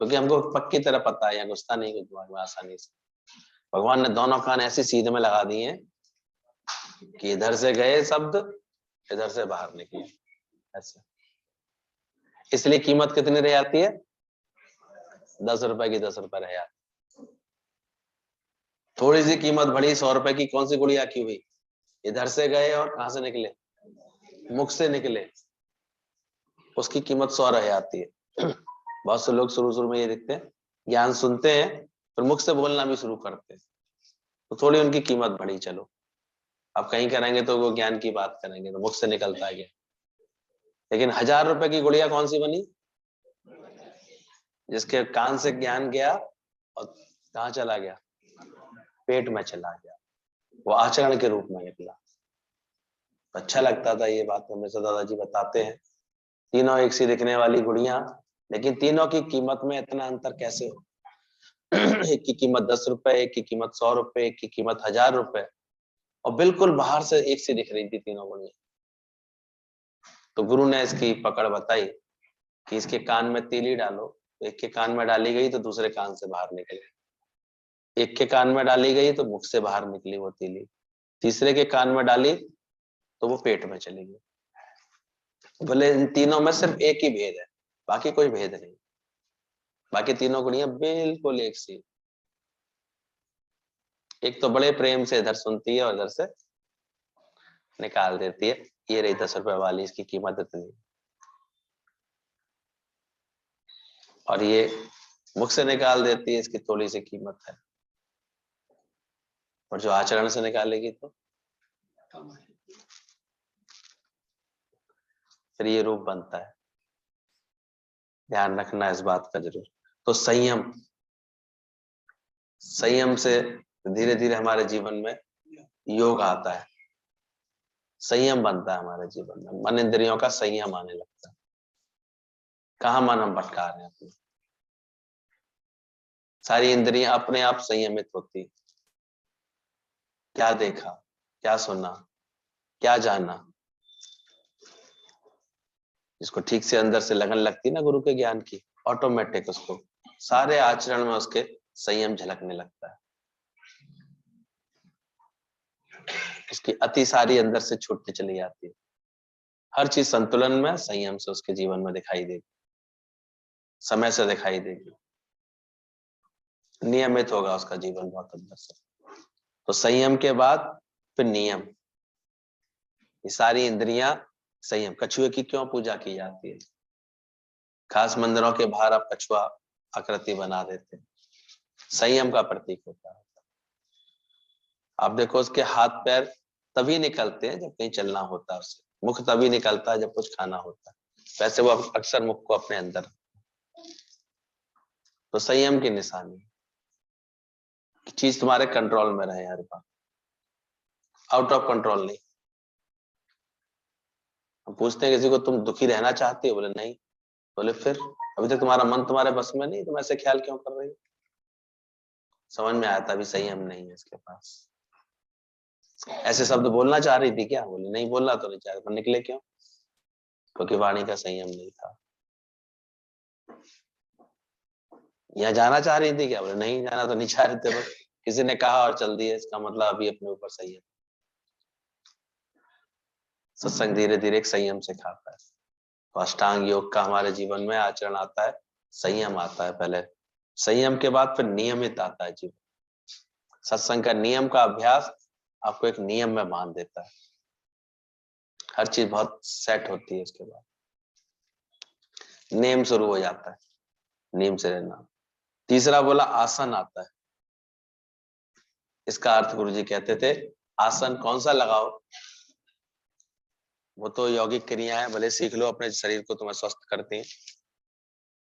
क्योंकि हमको पक्की तरह पता है, यहाँ घुसता नहीं कुछ दिमाग में आसानी से। भगवान ने दोनों कान ऐसी सीध में लगा दिए कि इधर से गए शब्द, इधर से बाहर निकले ऐसे। इसलिए कीमत कितनी रह जाती है? 10 रुपए की 10 रुपए रह जाती। थोड़ी सी कीमत बढ़ी, 100 रुपए की कौन सी गुड़िया की हुई, इधर से गए और कहां से निकले? मुख से निकले, उसकी कीमत 100 रह जाती है। बहुत से लोग शुरू में ये देखते हैं, ज्ञान सुनते हैं फिर मुख से बोलना भी शुरू करते हैं, तो थोड़ी उनकी कीमत बढ़ी। चलो अब कहीं करेंगे तो वो ज्ञान की बात करेंगे तो मुख से निकलता है ज्ञान। लेकिन 1000 रुपए की गुड़िया कौन सी बनी? जिसके कान से ज्ञान गया और कहाँ चला गया? पेट में चला गया, वो आचरण के रूप में निकला। अच्छा लगता था ये बात, हमेशा दादाजी बताते हैं, तीनों एक सी दिखने वाली गुड़िया, लेकिन तीनों की कीमत में इतना अंतर कैसे हो? एक की कीमत 10 रुपए, एक की कीमत 100 रुपए, एक की कीमत 1000 रुपए, और बिल्कुल बाहर से एक सी दिख रही थी तीनों गुड़िया। तो गुरु ने इसकी पकड़ बताई कि इसके कान में तीली डालो, तो एक के कान में डाली गई तो दूसरे कान से बाहर निकले, एक के कान में डाली गई तो मुख से बाहर निकली वो तीली, तीसरे के कान में डाली तो वो पेट में चली गई। बोले इन तीनों में सिर्फ एक ही भेद है, बाकी कोई भेद नहीं, बाकी तीनों गुड़ियां बिल्कुल एक सी। एक तो बड़े प्रेम से इधर सुनती है और इधर से निकाल देती है, ये रही 10 रुपए वाली, इसकी कीमत इतनी। और ये मुख से निकाल देती है, इसकी थोड़ी सी कीमत है। और जो आचरण से निकालेगी तो फिर ये रूप बनता है। ध्यान रखना इस बात का जरूर। तो संयम, संयम से धीरे धीरे हमारे जीवन में योग आता है, संयम बनता है हमारे जीवन में, मन इंद्रियों का संयम आने लगता है। कहाँ मन हम भटका रहे हैं अपने, सारी इंद्रियां अपने आप संयमित होती। क्या देखा, क्या सुना, क्या जाना, जिसको ठीक से अंदर से लगन लगती ना गुरु के ज्ञान की, ऑटोमेटिक उसको सारे आचरण में उसके संयम झलकने लगता है। उसकी अति सारी अंदर से छूटती चली जाती है। हर चीज संतुलन में, संयम से उसके जीवन में दिखाई देगी, समय से दिखाई देगी, नियमित होगा उसका जीवन बहुत अंदर से। तो संयम के बाद फिर नियम। ये सारी इंद्रियां संयम। कछुए की क्यों पूजा की जाती है? खास मंदिरों के बाहर आप कछुआ आकृति बना देते हैं, संयम का प्रतीक होता है। आप देखो उसके हाथ पैर तभी निकलते हैं जब कहीं चलना होता है उसे, मुख तभी निकलता है जब कुछ खाना होता है, वैसे वो अक्सर मुख को अपने अंदर। तो संयम की निशानी, चीज तुम्हारे कंट्रोल में रहे हर बार, आउट ऑफ कंट्रोल नहीं। हम पूछते हैं किसी को, तुम दुखी रहना चाहते हो? बोले नहीं। बोले फिर अभी तक तुम्हारा मन तुम्हारे बस में नहीं, तुम ऐसे ख्याल क्यों कर रही हो? समझ में आया था अभी संयम नहीं है इसके पास। ऐसे शब्द बोलना चाह रही थी क्या? बोले नहीं, बोलना तो नहीं चाह रही, पर निकले क्यों? क्योंकि वाणी का संयम नहीं था। यहाँ जाना चाह रही थी क्या? बोले नहीं, जाना तो नहीं चाह रहे थे, बस किसी ने कहा और चल दिए, इसका मतलब अभी अपने ऊपर संयम। सत्संग धीरे धीरे एक संयम सिखाता है। तो अष्टांग योग का हमारे जीवन में आचरण आता है, संयम आता है पहले, संयम के बाद फिर नियमित आता है जीवन। सत्संग का नियम का अभ्यास आपको एक नियम में बांध देता है, हर चीज बहुत सेट होती है उसके बाद, नेम शुरू हो जाता है, नेम से रहना। तीसरा बोला आसन आता है। इसका अर्थ गुरुजी कहते थे, आसन कौन सा लगाओ, वो तो यौगिक क्रिया है, भले सीख लो, अपने शरीर को तुम्हें स्वस्थ करती है,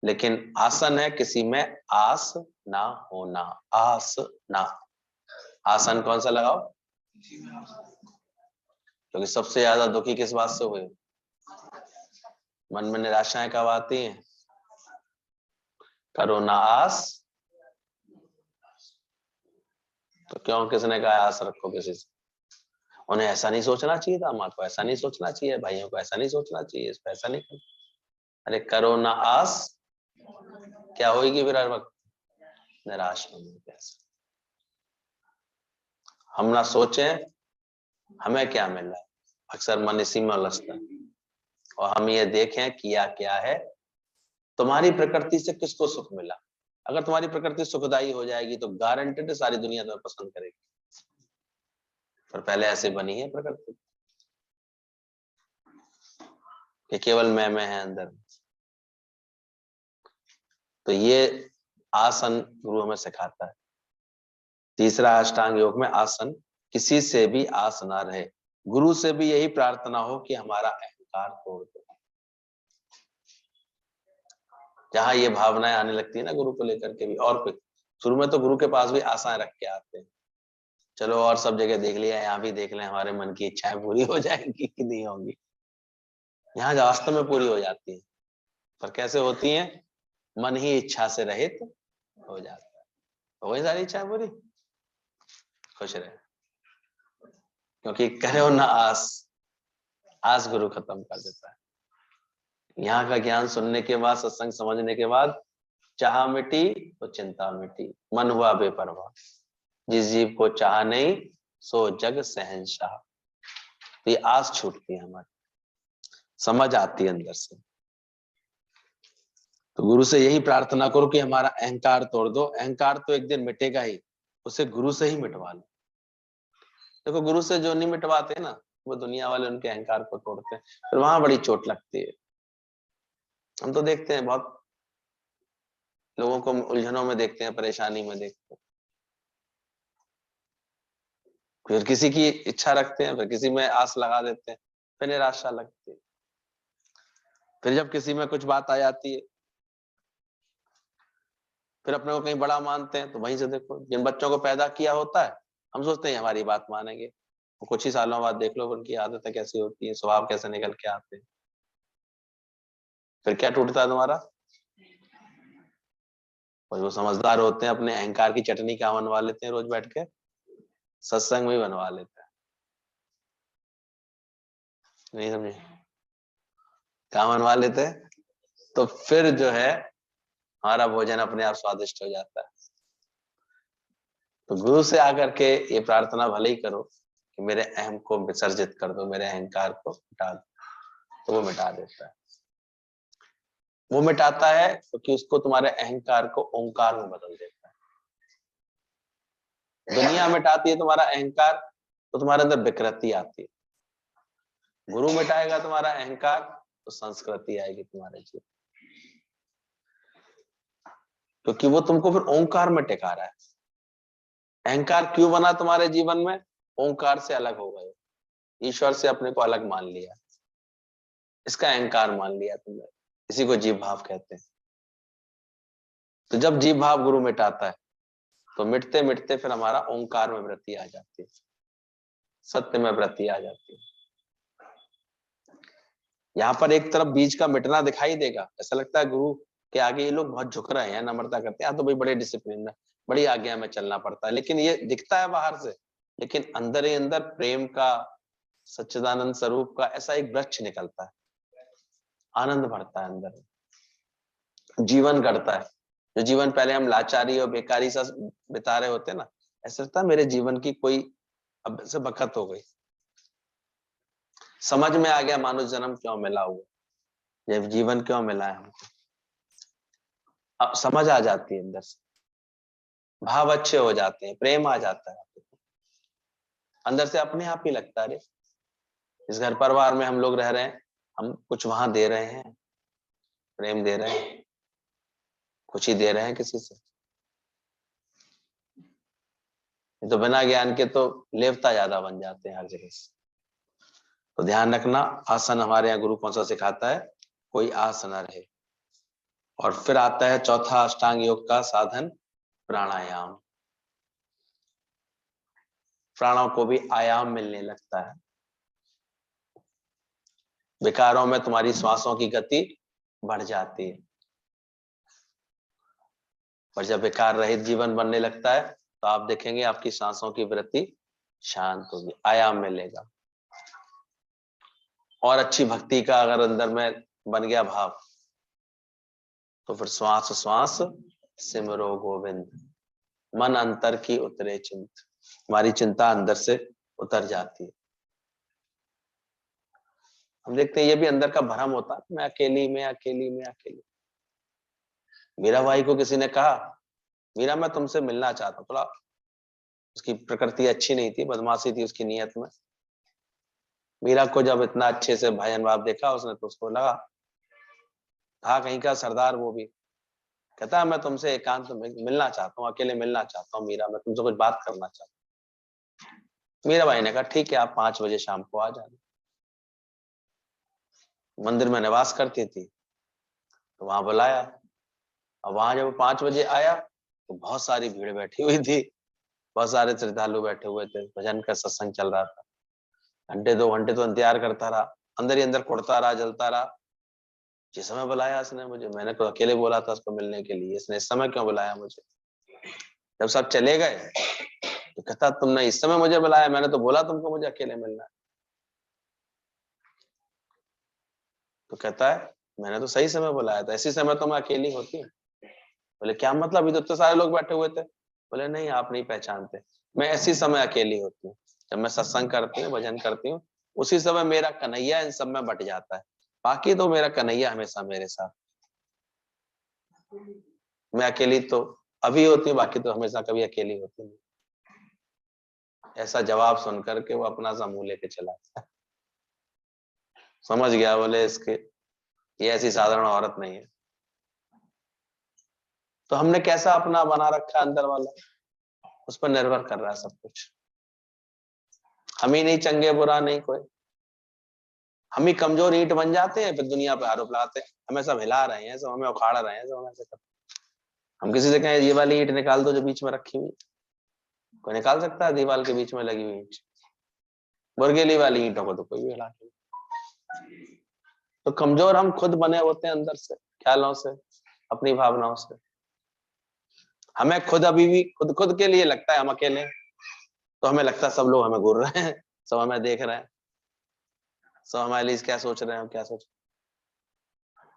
लेकिन आसन है किसी में आस ना होना। आस ना, आसन कौन सा लगाओ? क्योंकि सबसे ज्यादा दुखी किस बात से हुए? मन में निराशाएं कब आती हैं? करो ना आस। तो क्यों, किसने कहा आस रखो किसी से? उन्हें ऐसा नहीं सोचना चाहिए था, माँ को ऐसा नहीं सोचना चाहिए, भाइयों को ऐसा नहीं सोचना चाहिए, इस पर ऐसा नहीं करना। अरे करो ना आस, क्या होगी फिर हर वक्त? निराश होंगे। कैसे हम ना सोचें हमें क्या मिल रहा है, अक्सर मन इसी में उलझता है। और हम ये देखें किया क्या है, तुम्हारी प्रकृति से किसको सुख मिला। अगर तुम्हारी प्रकृति सुखदायी हो जाएगी तो गारंटेड सारी दुनिया तुम्हें पसंद करेगी, पर पहले ऐसे बनी है प्रकृति कि केवल मैं है अंदर। तो ये आसन गुरु हमें सिखाता है। तीसरा अष्टांग योग में आसन, किसी से भी आस ना रहे, गुरु से भी यही प्रार्थना हो कि हमारा अहंकार तोड़ दो। जहां ये भावनाएं आने लगती है ना गुरु को लेकर के भी, और कुछ शुरू में तो गुरु के पास भी आशाएं रख के आते हैं, चलो और सब जगह देख लिया, यहाँ भी देख लें हमारे मन की इच्छाएं पूरी हो जाएंगी कि नहीं होंगी। यहाँ वास्तव में पूरी हो जाती है, पर कैसे होती है? मन ही इच्छा से रहित हो जाता है। हो गई सारी इच्छाएं पूरी, खुश रहे, क्योंकि करो ना आस, आस गुरु खत्म कर देता है। यहाँ का ज्ञान सुनने के बाद, सत्संग समझने के बाद, चाह मिटी तो चिंता मिटी, मन हुआ बेपरवाह। जिस जीव को चाह नहीं सो जग शहंशाह। तो ये आस छूटती है हमारी, समझ आती है अंदर से। तो गुरु से यही प्रार्थना करो कि हमारा अहंकार तोड़ दो। अहंकार तो एक दिन मिटेगा ही, उसे गुरु से ही मिटवा लो। देखो गुरु से जो नहीं मिटवाते ना, वो दुनिया वाले उनके अहंकार को तोड़ते हैं, फिर वहां बड़ी चोट लगती है। हम तो देखते हैं बहुत लोगों को उलझनों में देखते हैं, परेशानी में देखते हैं, फिर किसी की इच्छा रखते हैं, फिर किसी में आस लगा देते हैं, फिर निराशा लगती है। फिर जब किसी में कुछ बात आ जाती है, फिर अपने को कहीं बड़ा मानते हैं। तो वहीं से देखो, जिन बच्चों को पैदा किया होता है, हम सोचते हैं हमारी बात मानेंगे, तो कुछ ही सालों बाद देख लो उनकी आदतें कैसी होती है, स्वभाव कैसे निकल के आते हैं। फिर क्या टूटता है तुम्हारा? और वो समझदार होते हैं, अपने अहंकार की चटनी क्या बनवा लेते हैं, रोज बैठ के सत्संग में ही बनवा लेते हैं। नहीं समझे? क्या बनवा लेते हैं? तो फिर जो है हमारा भोजन अपने आप स्वादिष्ट हो जाता है। तो गुरु से आकर के ये प्रार्थना भले ही करो कि मेरे अहम को विसर्जित कर दो, मेरे अहंकार को मिटा दो, तो वो मिटा देता है। वो मिटाता है क्योंकि उसको तुम्हारे अहंकार को ओंकार में बदल देता है। दुनिया मिटाती है तुम्हारा अहंकार, तो तुम्हारे अंदर विकृति आती है। गुरु मिटाएगा तुम्हारा अहंकार, तो संस्कृति आएगी तुम्हारे जीवन, क्योंकि वो तुमको फिर ओंकार में टिका रहा है। अहंकार क्यों बना तुम्हारे जीवन में? ओंकार से अलग हो गए, ईश्वर से अपने को अलग मान लिया, इसका अहंकार मान लिया तुमने। इसी को जीव भाव कहते हैं। तो जब जीव भाव गुरु मिटाता है, तो मिटते मिटते फिर हमारा ओंकार में वृत्ति आ जाती है, सत्य में वृत्ति आ जाती है। यहाँ पर एक तरफ बीज का मिटना दिखाई देगा, ऐसा लगता है गुरु के आगे ये लोग बहुत झुक रहे हैं, नम्रता करते हैं, तो भाई बड़े डिसिप्लिन में, बड़ी आज्ञा में चलना पड़ता है। लेकिन ये दिखता है बाहर से, लेकिन अंदर ही अंदर प्रेम का, सच्चिदानंद स्वरूप का ऐसा एक वृक्ष निकलता है, आनंद भरता है अंदर, जीवन गढ़ता है। जो जीवन पहले हम लाचारी और बेकारी सा बिता रहे होते ना, ऐसा लगता है मेरे जीवन की कोई अब से बखत हो गई, समझ में आ गया मानुष जन्म क्यों मिला हुआ, ये जीवन क्यों मिला है हमको। अब समझ आ जाती है अंदर से, भाव अच्छे हो जाते हैं, प्रेम आ जाता है अंदर से, अपने आप ही लगता है इस घर परिवार में हम लोग रह रहे हैं, हम कुछ वहां दे रहे हैं, प्रेम दे रहे हैं, कुछ ही दे रहे हैं किसी से। तो बिना ज्ञान के तो लेवता ज्यादा बन जाते हैं हर जगह से। तो ध्यान रखना, आसन हमारे यहाँ गुरु कौन सा सिखाता है? कोई आसन न रहे। और फिर आता है चौथा अष्टांग योग का साधन, प्राणायाम। प्राणों को भी आयाम मिलने लगता है। विकारों में तुम्हारी श्वासों की गति बढ़ जाती है, और जब विकार रहित जीवन बनने लगता है, तो आप देखेंगे आपकी सांसों की वृत्ति शांत होगी, आयाम मिलेगा। और अच्छी भक्ति का अगर अंदर में बन गया भाव, तो फिर श्वास श्वास सिमरो गोविंद, मन अंतर की उतरे चिंत, हमारी चिंता अंदर से उतर जाती है। हम देखते हैं ये भी अंदर का भ्रम होता है, मैं अकेली, मैं अकेली, मैं अकेली। मीरा भाई को किसी ने कहा, मीरा मैं तुमसे मिलना चाहता हूँ, थोड़ा उसकी प्रकृति अच्छी नहीं थी, बदमाशी थी उसकी नीयत में। मीरा को जब इतना अच्छे से भजन भाव देखा उसने, तो उसको लगा था कहीं का सरदार वो भी। कहता है मैं तुमसे एकांत में मिलना चाहता हूँ, अकेले मिलना चाहता हूँ मीरा, मैं तुमसे कुछ बात करना चाहता हूँ। मीरा भाई ने कहा ठीक है, आप 5 बजे शाम को आ जाना। मंदिर में निवास करती थी, तो वहां बुलाया। अब वहां जब 5 बजे आया, तो बहुत सारी भीड़ बैठी हुई थी, बहुत सारे श्रद्धालु बैठे हुए थे, भजन का सत्संग चल रहा था। घंटे 2 घंटे तो इंतजार करता रहा, अंदर ही अंदर कुड़ता रहा, जलता रहा। जिस समय बुलाया इसने मुझे, मैंने तो अकेले बोला था उसको मिलने के लिए, इसने इस समय क्यों बुलाया मुझे? जब सब चले गए, तो कहता तुमने इस समय मुझे बुलाया, मैंने तो बोला तुमको मुझे अकेले मिलना है। तो कहता है मैंने तो सही समय बुलाया था, इसी समय तो मैं अकेली होती हूँ। बोले क्या मतलब, इधर तो सारे लोग बैठे हुए थे। बोले नहीं, आप नहीं पहचानते, मैं ऐसी समय अकेली होती हूँ जब मैं सत्संग करती हूँ, भजन करती हूँ, उसी समय मेरा कन्हैया इन सब में बट जाता है, बाकी तो मेरा कन्हैया हमेशा मेरे साथ। मैं अकेली तो अभी होती हूँ, बाकी तो हमेशा कभी अकेली होती हूँ। ऐसा जवाब सुनकर के वो अपना सा मुंह लेके चला समझ गया, बोले इसके ये ऐसी साधारण औरत नहीं है। तो हमने कैसा अपना बना रखा है अंदर वाला, उस पर निर्भर कर रहा है सब कुछ। हम ही नहीं चंगे बुरा नहीं कोई, हम ही कमजोर ईंट बन जाते हैं, फिर दुनिया पे आरोप लगाते हैं हमें सब हिला रहे हैं, सब हमें उखाड़ रहे हैं, सब हमें ऐसे करते हैं। हम किसी से कहें ये वाली ईंट निकाल दो जो बीच में रखी हुई, कोई निकाल सकता है दीवार के बीच में लगी हुई ईंट? बुरगेली वाली ईंटों को तो कोई भी हिला नहीं। तो कमजोर हम खुद बने होते हैं अंदर से, ख्यालों से, अपनी भावनाओं से। हमें खुद अभी भी खुद खुद के लिए लगता है हम अकेले, तो हमें लगता है सब लोग हमें घूर रहे हैं, सब हमें देख रहे हैं, सब हमारे लिए क्या सोच रहे हैं, हम क्या सोच रहे हैं।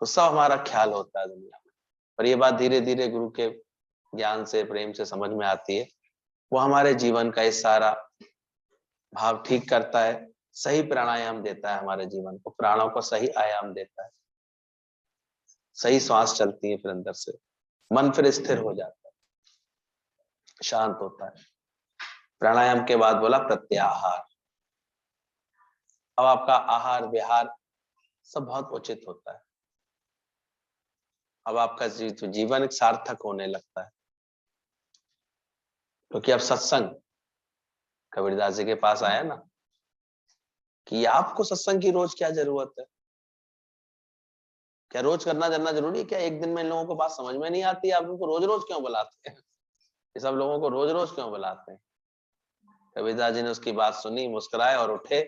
तो सब हमारा ख्याल होता है दुनिया में। और ये बात धीरे धीरे गुरु के ज्ञान से, प्रेम से समझ में आती है। वो हमारे जीवन का इस सारा भाव ठीक करता है, सही प्राणायाम देता है हमारे जीवन को, प्राणों को सही आयाम देता है, सही श्वास चलती है, फिर अंदर से मन फिर स्थिर हो जाता है, शांत होता है। प्राणायाम के बाद बोला प्रत्याहार। अब आपका आहार विहार सब बहुत उचित होता है। अब आपका जीवन एक सार्थक होने लगता है, क्योंकि अब सत्संग, कबीरदास जी के पास आया ना कि आपको सत्संग की रोज क्या जरूरत है, क्या रोज करना जानना जरूरी है क्या? एक दिन में इन लोगों को बात समझ में नहीं आती, आप इनको रोज रोज क्यों बुलाते हैं? ये सब लोगों को रोज रोज क्यों बुलाते हैं? कबीरदास जी ने उसकी बात सुनी, मुस्कुराए और उठे,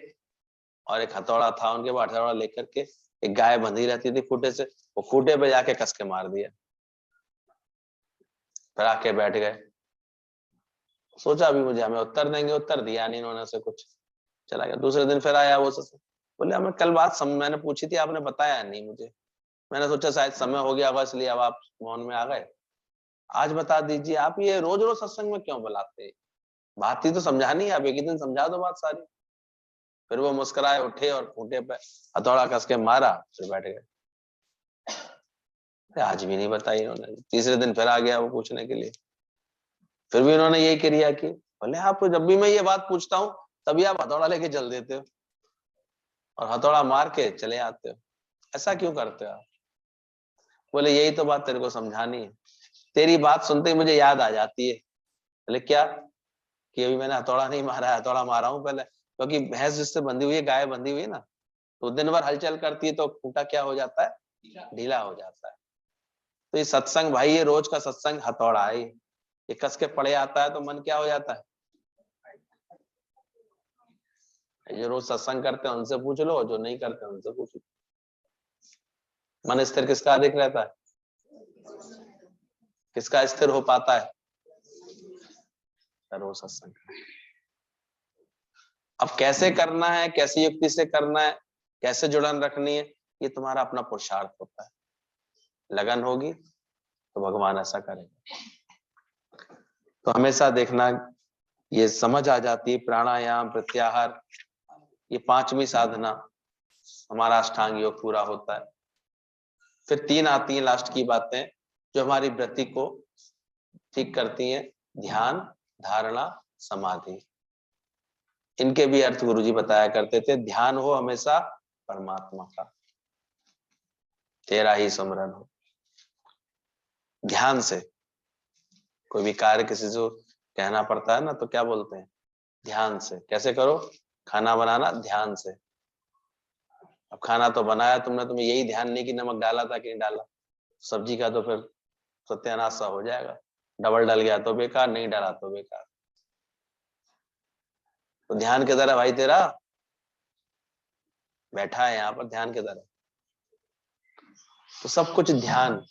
और एक हथौड़ा था उनके पास, हथौड़ा लेकर के, एक गाय बंधी रहती थी खूंटे से, वो खूंटे पे जाके कस के मार दिया, फिर आके बैठ गए। सोचा अभी मुझे हमें उत्तर देंगे, उत्तर दिया नहीं इन्होंने से कुछ, चला गया। दूसरे दिन फिर आया वो सत्संग, बोले हमें कल बात मैंने पूछी थी, आपने बताया नहीं मुझे, मैंने सोचा शायद समय हो गया होगा इसलिए अब आप मौन में आ गए, आज बता दीजिए। आप ये रोज रोज सत्संग में क्यों बुलाते? बात ही तो समझानी है, आप एक ही दिन समझा दो बात सारी। फिर वो मुस्कुराए, उठे और खूंटे पे हथौड़ा कस के मारा, फिर बैठ गए। आज भी नहीं बताई इन्होंने। तीसरे दिन फिर आ गया वो पूछने के लिए, फिर भी उन्होंने यही क्रिया की। बोले आप जब भी मैं ये बात पूछता हूँ तभी आप हथौड़ा लेके चल देते हो और हथौड़ा मार के चले आते हो, ऐसा क्यों करते हो आप? बोले यही तो बात तेरे को समझानी है, तेरी बात सुनते ही मुझे याद आ जाती है। बोले क्या? कि अभी मैंने हथौड़ा नहीं मारा है, हथौड़ा मारा हूं पहले, क्योंकि भैंस जिससे बंधी हुई है, गाय बंधी हुई है ना, तो दिन भर हलचल करती है तो खूंटा क्या हो जाता है, ढीला हो जाता है। तो ये सत्संग भाई, ये रोज का सत्संग हथौड़ा है, ये कस के पड़े आता है तो मन क्या हो जाता है। जो रोज सत्संग करते हैं उनसे पूछ लो, जो नहीं करते उनसे पूछ लो। मन स्थिर किसका अधिक रहता है, किसका स्थिर हो पाता है? रोज सत्संग। अब कैसे करना है, कैसी युक्ति से करना है, कैसे जुड़न रखनी है, ये तुम्हारा अपना पुरुषार्थ होता है। लगन होगी तो भगवान ऐसा करेगा। तो हमेशा देखना, ये समझ आ जाती है, प्राणायाम प्रत्याहार, ये पांचवी साधना, हमारा अष्टांग योग पूरा होता है। फिर तीन आती हैं लास्ट की बातें जो हमारी वृत्ति को ठीक करती हैं, ध्यान, धारणा, समाधि। इनके भी अर्थ गुरुजी बताया करते थे। ध्यान हो हमेशा परमात्मा का, तेरा ही सुमरन हो। ध्यान से कोई भी कार्य किसी से कहना पड़ता है ना, तो क्या बोलते हैं, ध्यान से। कैसे करो? खाना बनाना ध्यान से। अब खाना तो बनाया तुमने, तुम्हें यही ध्यान नहीं कि नमक डाला था कि नहीं डाला, सब्जी का तो फिर सत्यानाश सा हो जाएगा, डबल डल गया तो बेकार, नहीं डाला तो बेकार। तो ध्यान किधर है भाई तेरा? बैठा है यहाँ पर, ध्यान किधर है? तो सब कुछ ध्यान।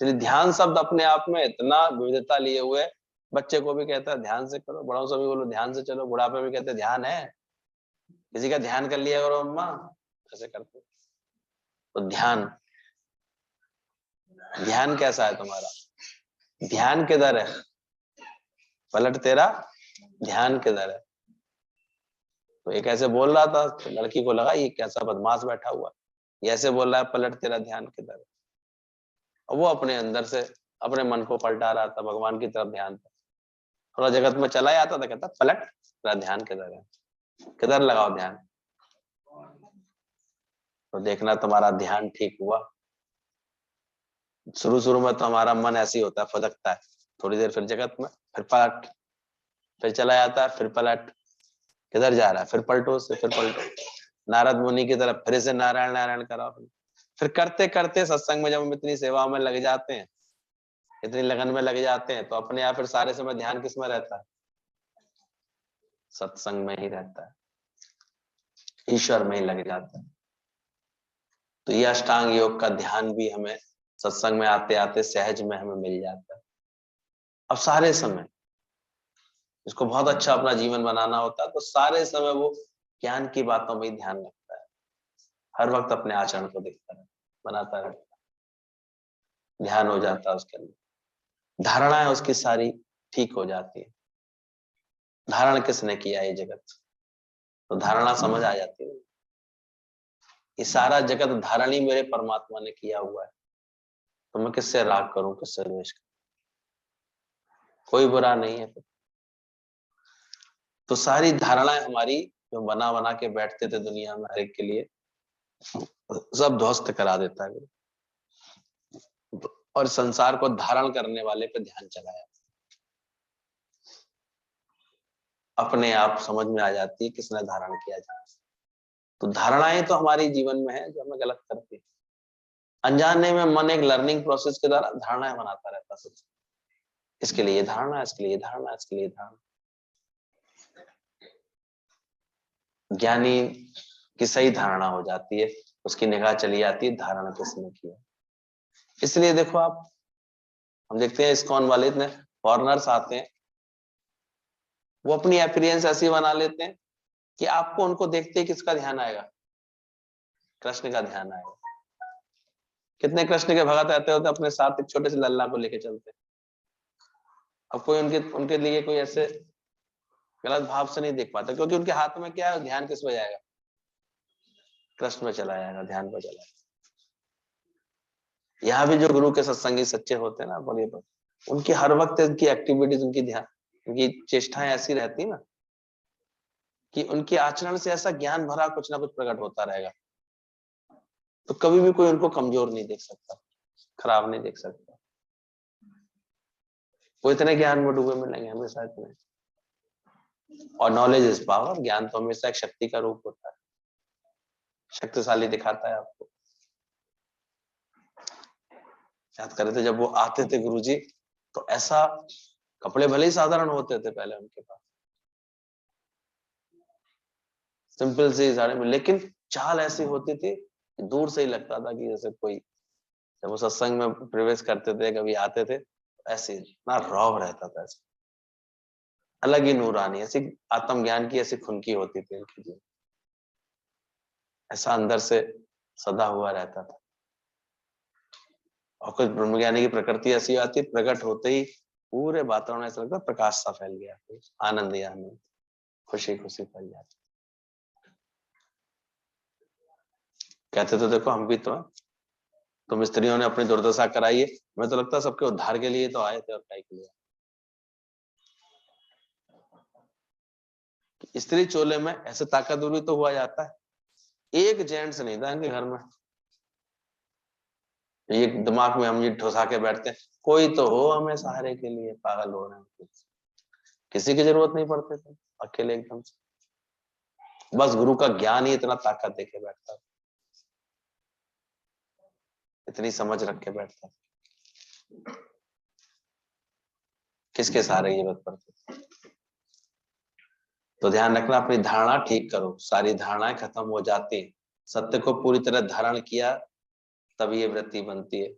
इसलिए ध्यान शब्द अपने आप में इतना विविधता लिए हुए, बच्चे को भी कहता है ध्यान से करो, बड़ों से भी बोलो ध्यान से चलो, बुढ़ापे भी कहते हैं ध्यान है, किसी का ध्यान कर लिया करो अम्मा, ऐसे करते। तो ध्यान, ध्यान कैसा है तुम्हारा? ध्यान किधर है? पलट तेरा ध्यान किधर है? तो एक ऐसे बोल रहा था, तो लड़की को लगा ये कैसा बदमाश बैठा हुआ, ये ऐसे बोल रहा है पलट तेरा ध्यान किधर है। और वो अपने अंदर से अपने मन को पलटा रहा था भगवान की तरफ ध्यान था। थोड़ा जगत में चला जाता था, कहता पलट, तेरा ध्यान किधर है, किधर लगाओ ध्यान। तो देखना तुम्हारा ध्यान ठीक हुआ। शुरू शुरू में तो हमारा मन ऐसे ही होता है, फदकता है, थोड़ी देर फिर जगत में, फिर पलट, फिर चला जाता है, फिर पलट, किधर जा रहा है, फिर पलटो से, फिर पलटो, नारद मुनि की तरफ फिर से नारायण नारायण कराओ। फिर करते करते सत्संग में जब हम इतनी सेवा में लग जाते हैं, इतनी लगन में लग जाते हैं, तो अपने आप फिर सारे समय ध्यान किस में रहता है, सत्संग में ही रहता है, ईश्वर में ही लग जाता है। तो ये अष्टांग योग का ध्यान भी हमें सत्संग में आते आते सहज में हमें मिल जाता है। अब सारे समय इसको बहुत अच्छा अपना जीवन बनाना होता है, तो सारे समय वो ज्ञान की बातों में ही ध्यान रखता है, हर वक्त अपने आचरण को देखता है, बनाता रहता है, ध्यान हो जाता है उसके अंदर, धारणाएं उसकी सारी ठीक हो जाती है। धारण किसने किया ये जगत, तो धारणा समझ आ जाती है, ये सारा जगत धारण ही मेरे परमात्मा ने किया हुआ है, तो मैं किससे राग करूं, किससे द्वेष करूं, कोई बुरा नहीं है। तो सारी धारणाएं हमारी जो बना बना के बैठते थे दुनिया में हर एक के लिए, सब ध्वस्त करा देता है, और संसार को धारण करने वाले पे ध्यान चलाया, अपने आप समझ में आ जाती है किसने धारण किया जाए। तो धारणाएं तो हमारी जीवन में है जो हमें गलत करती है, अनजाने में मन एक लर्निंग प्रोसेस के द्वारा धारणाएं बनाता रहता है, इसके लिए धारणा, इसके लिए धारणा, इसके लिए धारणा। ज्ञानी की सही धारणा हो जाती है, उसकी निगाह चली जाती है धारणा किसने किया। इसलिए देखो आप, हम देखते हैं इस्कॉन वाले इतने फॉरेनर्स आते हैं, वो अपनी अपीयरेंस ऐसी बना लेते हैं कि आपको उनको देखते ही किसका ध्यान आएगा, कृष्ण का ध्यान आएगा। कितने कृष्ण के भगत रहते होते अपने साथ एक छोटे से लल्ला को लेके चलते। अब कोई उनके उनके लिए कोई ऐसे गलत भाव से नहीं देख पाता, क्योंकि उनके हाथ में क्या है, ध्यान किस में जाएगा, कृष्ण में चला जाएगा, ध्यान पर चला जाएगा। यहाँ भी जो गुरु के सत्संगी सच्चे होते हैं ना, बोलिए, उनकी हर वक्त उनकी एक्टिविटीज, उनकी ध्यान, उनकी चेष्टाएं ऐसी रहती ना कि उनके आचरण से ऐसा ज्ञान भरा कुछ ना कुछ प्रकट होता रहेगा, तो कभी भी कोई उनको कमजोर नहीं देख सकता, खराब नहीं देख सकता। वो इतने ज्ञान में डूबे मिलेंगे हमेशा इतने। और नॉलेज इज पावर, ज्ञान तो हमेशा एक शक्ति का रूप होता है, शक्तिशाली दिखाता है आपको। याद कर रहे थे जब वो आते थे गुरुजी, तो ऐसा, कपड़े भले ही साधारण होते थे पहले उनके पास, सिंपल सी साड़ी में, लेकिन चाल ऐसी होती थी कि दूर से ही लगता था कि जैसे कोई, जब वो सत्संग में प्रवेश करते थे, कभी आते थे, ऐसे इतना रौब रहता था, ऐसे अलग ही नूरानी, ऐसी आत्मज्ञान की ऐसी खुनकी होती थी उनकी जी, ऐसा अंदर से सदा हुआ रहता था। और कुछ ब्रह्मज्ञानी की प्रकृति ऐसी आती, प्रकट होते ही पूरे वातावरण में ऐसा लगता प्रकाश सा फैल गया, आनंद ही आनंद, खुशी खुशी फैल जाती। कहते तो देखो हम भी तो, तुम स्त्रियों ने अपनी दुर्दशा कराई है, हमें तो लगता है सबके उद्धार के लिए तो आए थे, और काय के लिए। स्त्री चोले में ऐसे ताकतवर तो हुआ जाता है, एक जेंट्स नहीं था इनके घर में, ये दिमाग में हम ये ठुसा के बैठते हैं, कोई तो हो हमें सहारे के लिए, पागल हो रहे हैं, किसी की जरूरत नहीं पड़ते थे, अकेले एकदम से, बस गुरु का ज्ञान ही इतना ताकत देके बैठता, इतनी समझ रख के बैठता, किसके सहारे की जरूरत पड़ती। तो ध्यान रखना, अपनी धारणा ठीक करो, सारी धारणाएं खत्म हो जाती हैं, सत्य को पूरी तरह धारण किया तब ये वृत्ति बनती है।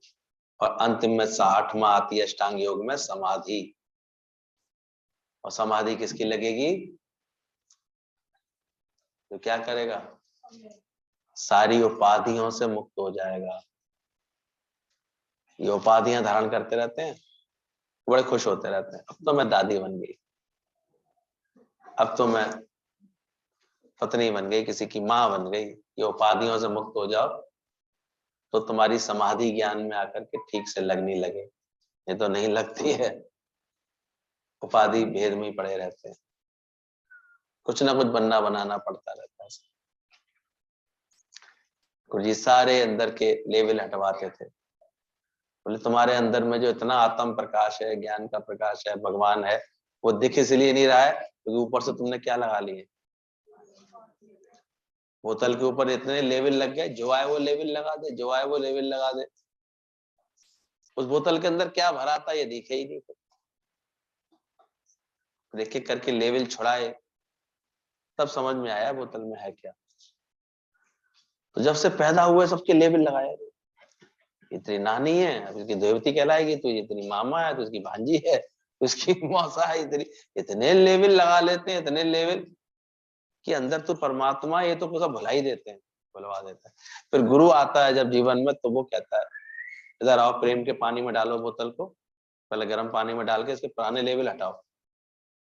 और अंतिम में 8वां आती है अष्टांग योग में, समाधि। और समाधि किसकी लगेगी, तो क्या करेगा, सारी उपाधियों से मुक्त हो जाएगा। ये उपाधियां धारण करते रहते हैं, बड़े खुश होते रहते हैं, अब तो मैं दादी बन गई, अब तो मैं पत्नी बन गई, किसी की माँ बन गई। ये उपाधियों से मुक्त हो जाओ, तो तुम्हारी समाधि ज्ञान में आकर के ठीक से लगने लगे, ये तो नहीं लगती है। उपाधि भेद में ही पड़े रहते हैं, कुछ ना कुछ बनना बनाना पड़ता रहता है। गुरु जी सारे अंदर के लेवल हटवाते थे, बोले तुम्हारे अंदर में जो इतना आत्म प्रकाश है, ज्ञान का प्रकाश है, भगवान है, वो दिख इसलिए नहीं रहा है क्योंकि ऊपर से तुमने क्या लगा लिए, बोतल के ऊपर इतने लेवल लग गए, जो आए वो लेवल लगा दे, जो आए वो लेवल लगा दे। उस बोतल के अंदर क्या भरा था ये दिखे ही नहीं। देख एक करके लेवल छुड़ाए, तब समझ में आया बोतल में है क्या। तो जब से पैदा हुए सबके लेवल लगाए, इतनी नानी है अब इसकी देवती कहलाएगी, तो इतनी मामा है तो इसकी भांजी है, तो इसकी मौसा है, इतने लेवल लगा लेते हैं, इतने लेवल कि अंदर तो परमात्मा, ये तो पूरा भुला ही देते हैं, भुलवा देता है। फिर गुरु आता है जब जीवन में, तो वो कहता है इधर आओ, प्रेम के पानी में डालो बोतल को, पहले गर्म पानी में डाल के इसके पुराने लेवल हटाओ,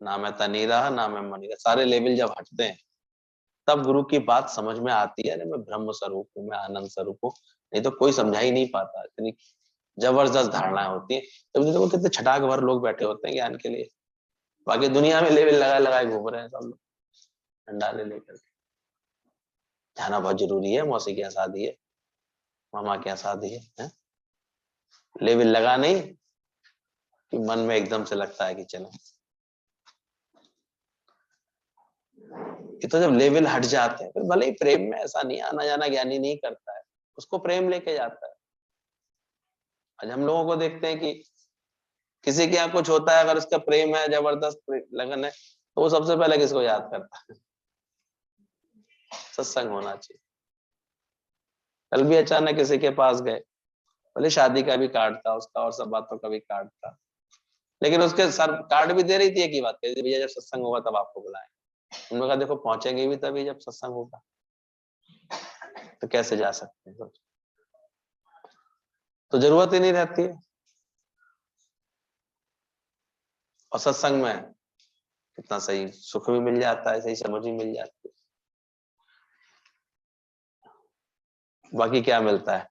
ना मैं तनी रहा ना मैं मनी रहा, सारे लेवल जब हटते हैं तब गुरु की बात समझ में आती है, मैं ब्रह्म स्वरूप हूँ, मैं आनंद स्वरूप हूँ, नहीं तो कोई समझा ही नहीं पाता। इतनी जबरदस्त धारणाएं होती है, तभी देखो कितने छटाक भर लोग बैठे होते हैं ज्ञान के लिए, बाकी दुनिया में लेवल लगा लगाए घूम रहे हैं सब लोग डंडाले लेकर के। जाना बहुत जरूरी है, मौसी की शादी है, मामा की शादी है? लेवल लगा नहीं कि मन में एकदम से लगता है कि चलो, ये तो जब लेवल हट जाते हैं, फिर भले ही प्रेम में ऐसा नहीं, आना जाना ज्ञानी नहीं करता है, उसको प्रेम लेके जाता है। आज हम लोगों को देखते हैं कि किसी के यहाँ कुछ होता है, अगर उसका प्रेम है, जबरदस्त लगन है, तो वो सबसे पहले किसको याद करता है? सत्संग होना चाहिए। कल भी अचानक किसी के पास गए, भले शादी का भी कार्ड था उसका और सब बातों का भी कार्ड था, लेकिन उसके सर कार्ड भी दे रही थी, एक ही बात कह रही थी, भैया जब सत्संग होगा तब आपको बुलाएं। उन्होंने कहा देखो पहुंचेंगे भी तभी जब सत्संग होगा, तो कैसे जा सकते हैं, तो जरूरत ही नहीं रहती है। और सत्संग में कितना सही सुख भी मिल जाता है, सही समझ भी मिल जाती है। बाकी क्या मिलता है?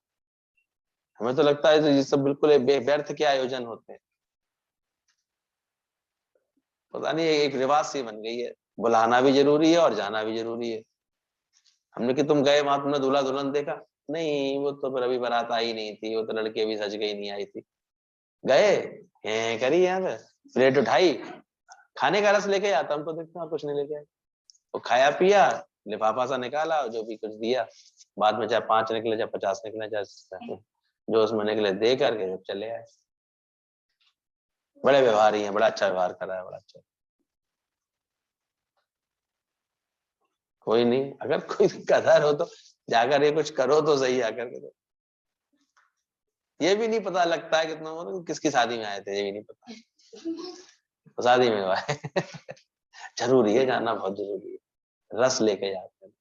हमें तो लगता है ये सब बिल्कुल व्यर्थ के आयोजन होते हैं, पता नहीं एक रिवाज सी बन गई है, बुलाना भी जरूरी है और जाना भी जरूरी है। हमने कि तुम गए वहां, तुमने दूल्हा दुल्हन देखा? नहीं, वो तो फिर अभी बारात आई नहीं थी, वो तो लड़की अभी सज गई नहीं आई थी। गए करी यहाँ पे, प्लेट उठाई, खाने का रस लेके आता, हम तो देखते हैं कुछ नहीं लेके आए, वो खाया पिया, लिफाफा सा निकाला, जो भी कुछ दिया, बाद में चाहे 5 निकले चाहे 50 निकले, चाहे जो उसमें निकले दे करके जब चले आए। बड़े व्यवहारी हैं, बड़ा अच्छा व्यवहार करा है, बड़ा अच्छा। कोई नहीं, अगर कोई कदर हो तो जाकर ये कुछ करो तो सही, आकर के तो ये भी नहीं पता लगता है कितना किसकी शादी में आए थे, ये भी नहीं पता, तो शादी में हुआ है। जरूरी है जाना, बहुत जरूरी है, रस लेके जाते हैं,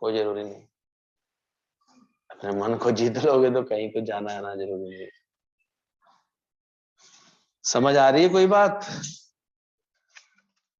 कोई जरूरी नहीं। अपने मन को जीत लोगे तो कहीं कुछ जाना आना जरूरी नहीं। समझ आ रही है कोई बात?